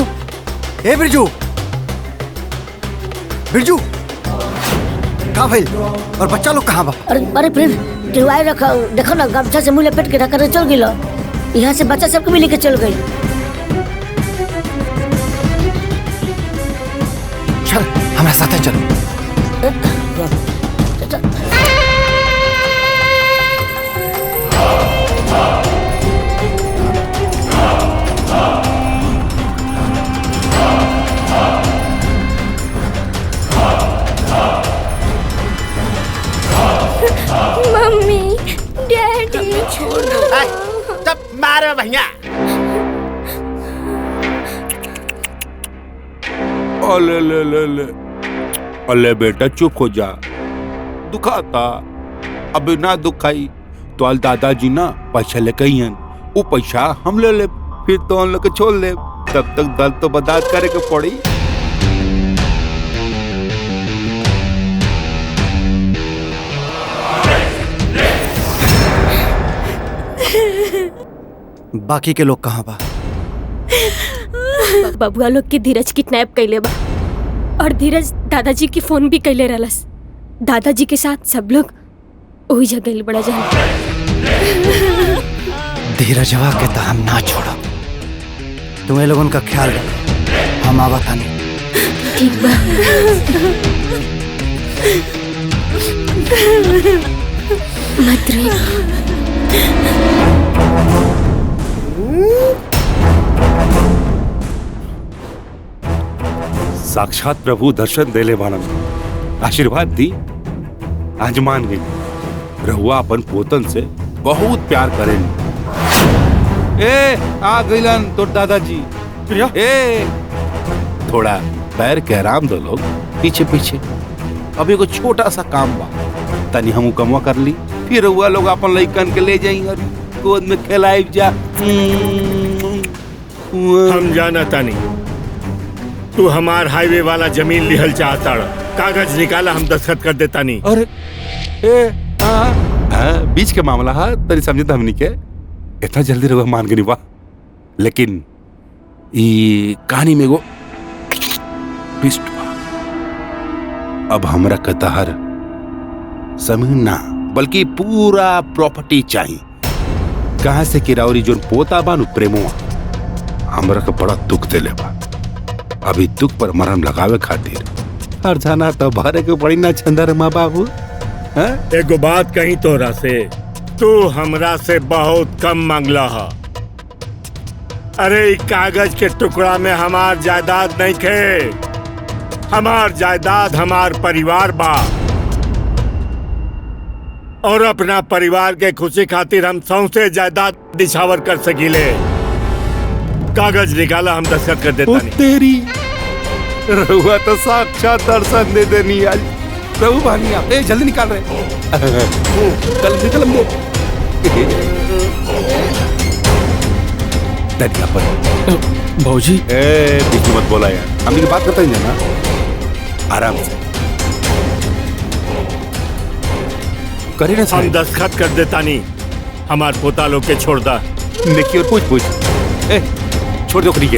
ए बिरजू, बिरजू। का भइल? और बच्चा लोग कहाँ बा? अरे फिर टिवाई रखा देखो ना, गमछा से मुंह लपेट के रखा चल गई। यहाँ से बच्चा सबको भी लेके चल गई। चल हमारे साथ चल। मम्मी, डैडी, छोड़ दो। तब मारो भैया। अले ले ले ले, अले बेटा चुप हो जा, दुखाता। अबे ना दुखाई तो अल दादाजी ना पैसा लेके ही हैं, वो पैसा हम ले ले, फिर तो हम लोग छोड़ ले, तब तक दर्द तो बर्दाश्त करे के पड़ी। बाकी के लोग कहाँ बा? बबुआ लोग के धीरज किडनैप कैले बा और धीरज दादाजी की फोन भी कैले रहलस। दादाजी के साथ सब लोग वही जगह बड़ा जान। धीरजवा के तो हम ना छोड़ो, तुम्हें लोगों का ख्याल रखो, हम आवा थाने। ठीक बा। मत रो। साक्षात प्रभु दर्शन देले बाणन, आशीर्वाद दी। आज मान गई रहुआ अपन पोतन से बहुत प्यार करें। ए आ गईलन तोर दादाजी। ए थोड़ा पैर के आराम दो लोग, पीछे पीछे। अभी को छोटा सा काम बा, तनी हम कमवा कर ली, फिर रहुआ लोग अपन लइकन के ले जाई और गोद में खिलाई जा। हम जाना तानी तू हमार हाईवे वाला जमीन लिहल चाहता, कागज निकाला, हम दस्तखत कर देता नहीं। अरे बीच के मामला है, तरी समझे तो हमनी के इतना जल्दी रहुआ मान गई वाह। लेकिन ये कहानी में वो ट्विस्ट बा। अब हमरा कतहर जमीन ना बल्कि पूरा प्रॉपर्टी चाहिए। कहाँ से किरावरी जोन पोता बानु प्रेमुआ हमरा के बड़ा दुख देले बा। अभी दुख पर मरहम लगावे खातिर हर जाना तो भरे के पड़ी ना चंदर माँ बाबू। एगो बात कही तोरा से, तू हमरा से बहुत कम मांगला है। अरे इस कागज के टुकड़ा में हमार जायदाद नहीं थे, हमार जायदाद हमार परिवार बा और अपना परिवार के खुशी खातिर हम सौंसे जायदाद निछावर कर सकीले। कागज निकाला, हम दस्तखत कर देता नहीं। तेरी रहुआ तो साक्षात दर्शन दे देनी आज। प्रभु भानिया ए जल्दी निकाल रहे। कल निकल हम दरिया पर भौजी। ए बीच में मत बोला यार, हम की बात करते हैं ना, आराम से करे ना। हम दस्तखत कर देता नहीं, हमार पोता लोग के छोड़ दा। देखिए और पूछ ए छोड़ दो करी के।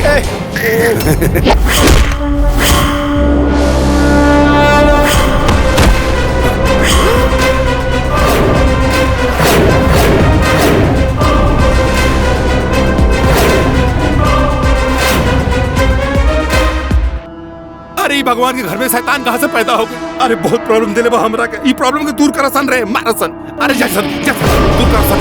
अरे भगवान के घर में शैतान कहाँ से पैदा हो गया? अरे बहुत प्रॉब्लम दिले बा हमरा के। ई प्रॉब्लम के दूर करसन रे, मारसन। अरे जैसन दूर करसन।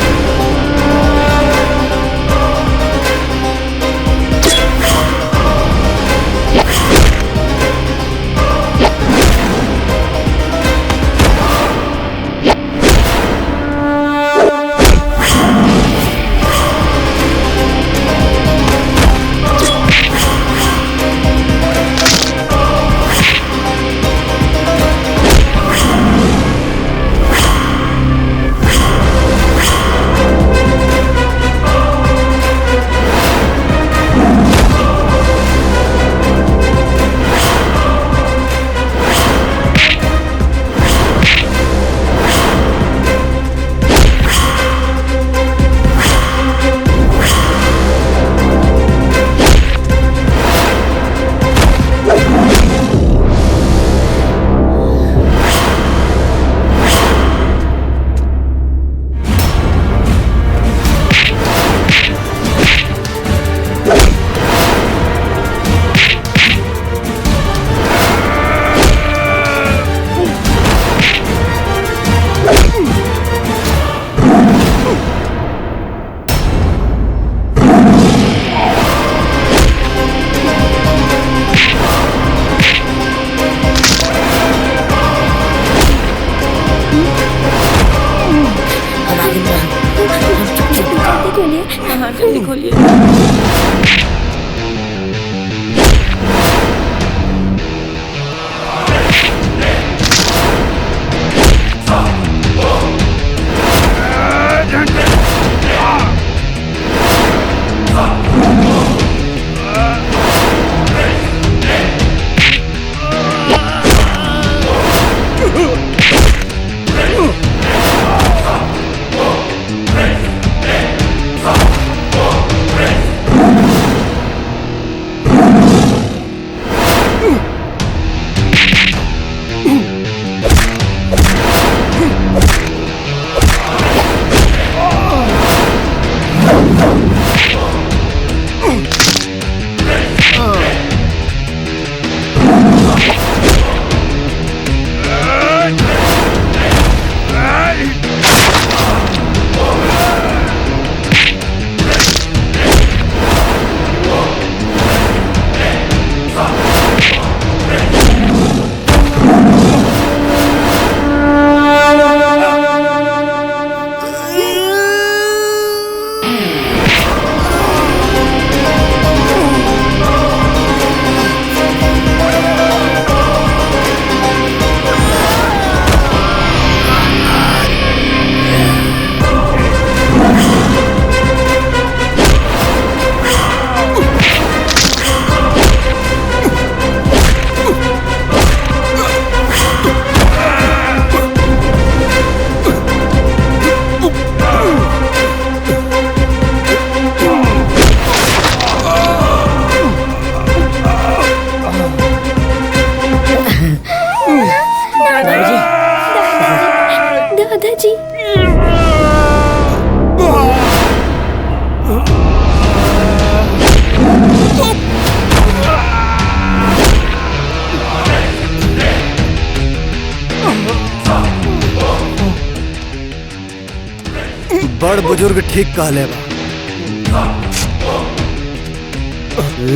बुजुर्ग ठीक कहले बा।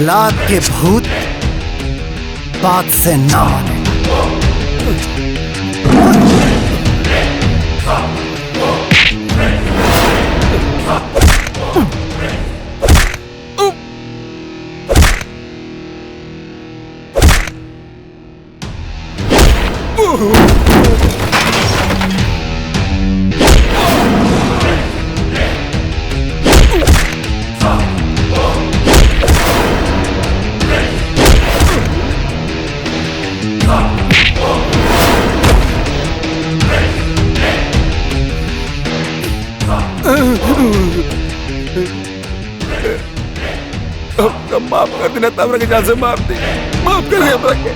लात के भूत बात से ना माने। माफ कर देना, तब के जान से माफ दे, माफ कर दे।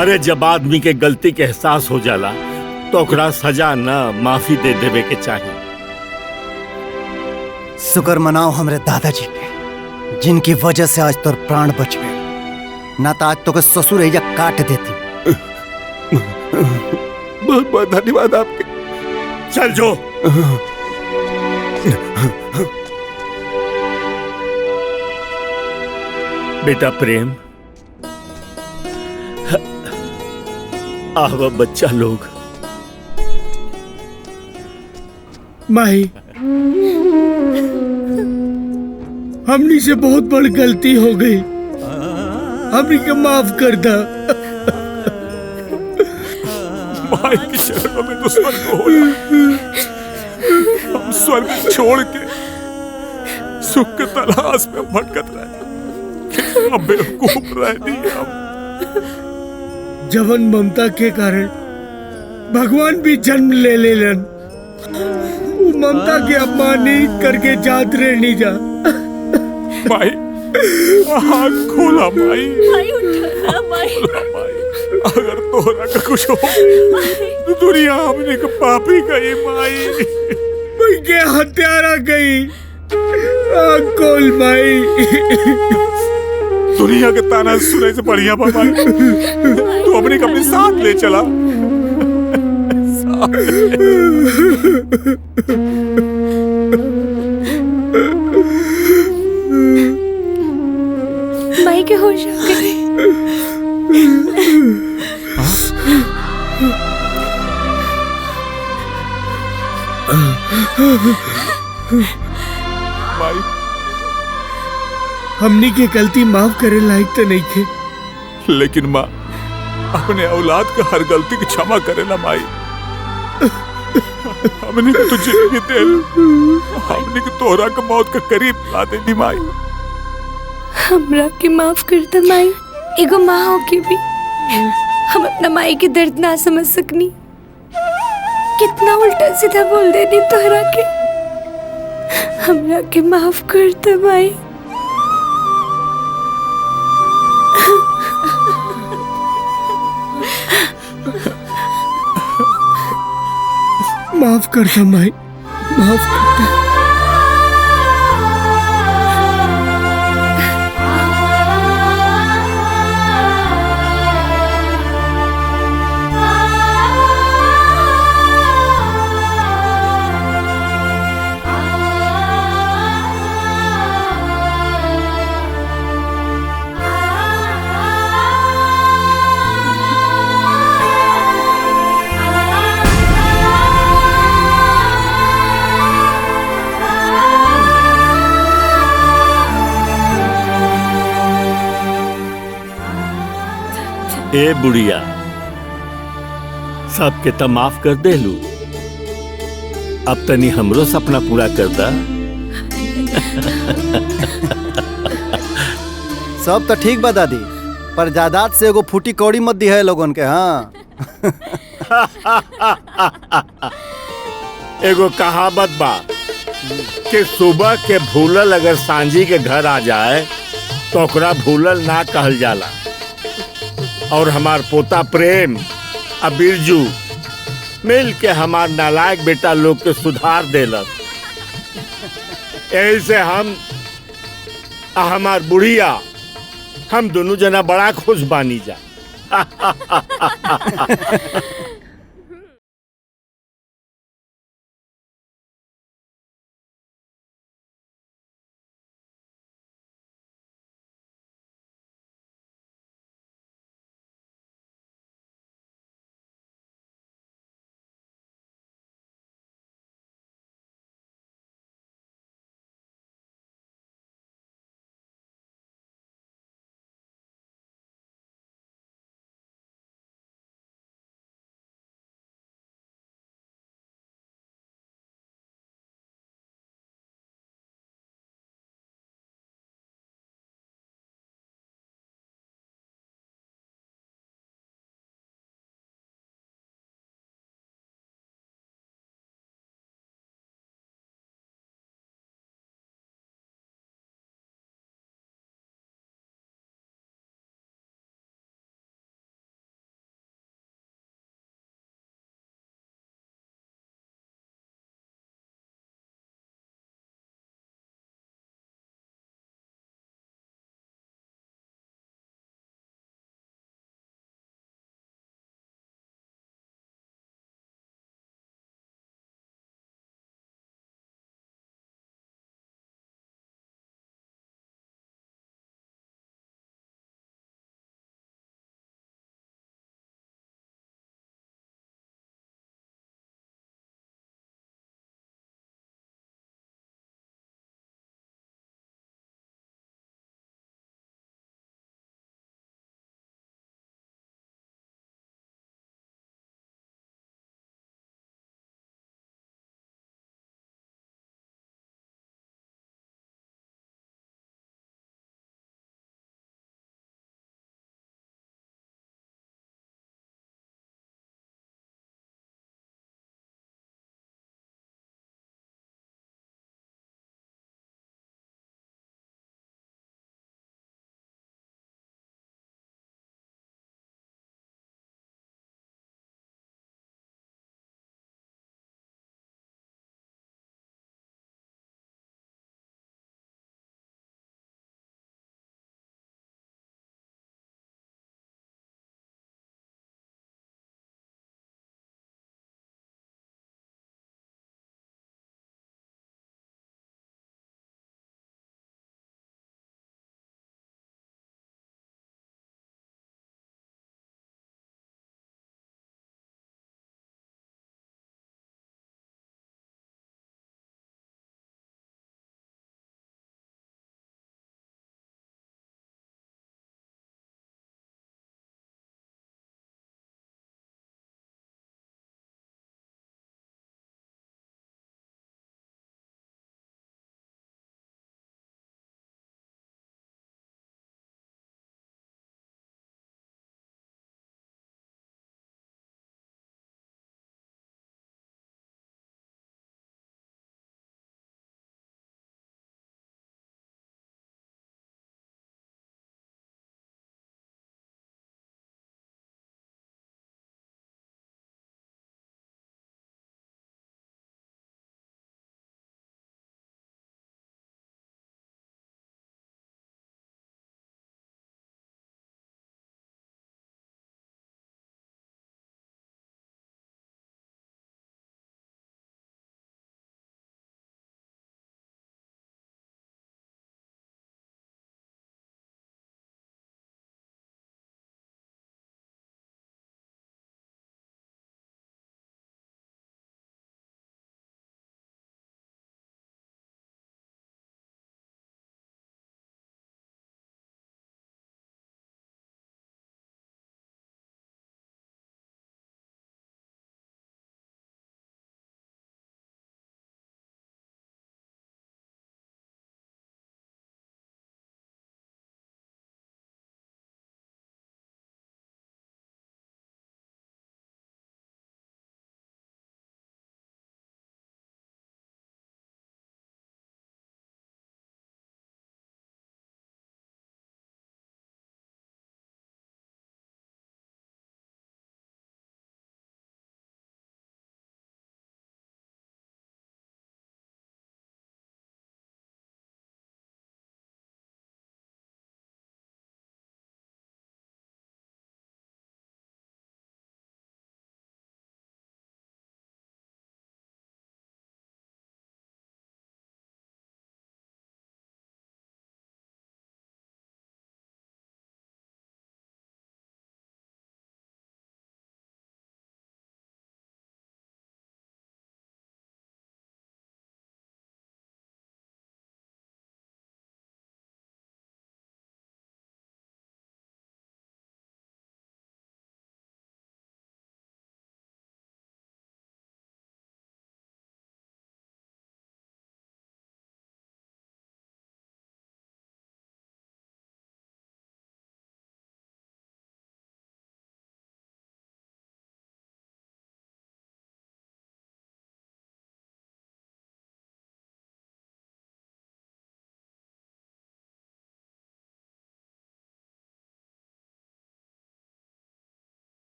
अरे जब आदमी के गलती के एहसास हो जाला तो ओकरा सजा ना माफी दे देवे के चाहिए। शुक्र मनाओ हमरे दादाजी के, जिनकी वजह से आज तोर प्राण बच गए, ना तो आज तो के ससुर एजा काट देती। बहुत बहुत धन्यवाद आपके। चल जो। बेटा प्रेम, आवा बच्चा लोग। माही, हमनी से बहुत बड़ी गलती हो गई, हमनी के माफ कर दा। माई की शरणों में दुश्मन को होला। हम स्वर्ग छोड़ के सुख के तलाश में भटकत रहे, कितना बेवकूफ रहे हम। जवन ममता के कारण भगवान भी जन्म ले लेलन, वो ममता के अपमानित करके जात रहनी जा। माई आँख खोला माई, माई उठा माई, अगर तोरा का कुछ हो तो दुनिया हमने के पापी गई माई, मैं के हत्यारा गई। आँख खोल माई। दुनिया के ताना सुने से बढ़िया बाबा तू अपने साथ ले चला। माई के होश आ गई। माई, हमनी के गलती माफ करे लायक तो नहीं थे, लेकिन माँ अपने औलाद का हर गलती की क्षमा करेला माई। हमने को तो जिंदगी दे, हमने को तोहरा के मौत के करीब ला देनी माई। हमरा के माफ कर दे माई। एगो माँ हो के भी हम अपना माई के दर्द ना समझ सकनी। कितना उल्टा सीधा बोल देनी तोहरा के। हमरा के माफ कर दे माई। माफ कर दे माई, माफ कर दे। ए बुढ़िया, सबके त माफ कर दे लू, अब तनी हमरो सपना पूरा कर दा। सब तो ठीक बा दादी, पर जायदाद से एगो फूटी कौड़ी मत दी है लोगन के। हाँ एगो कहावत बा कि सुबह के भूलल अगर सांझी के घर आ जाए तो ओकरा भूलल ना कहल जाला। और हमार पोता प्रेम और बिरजू मिल के हमार नालायक बेटा लोग के सुधार देलक। यही से हम हमार बुढ़िया, हम दोनों जना बड़ा खुश बानी जा।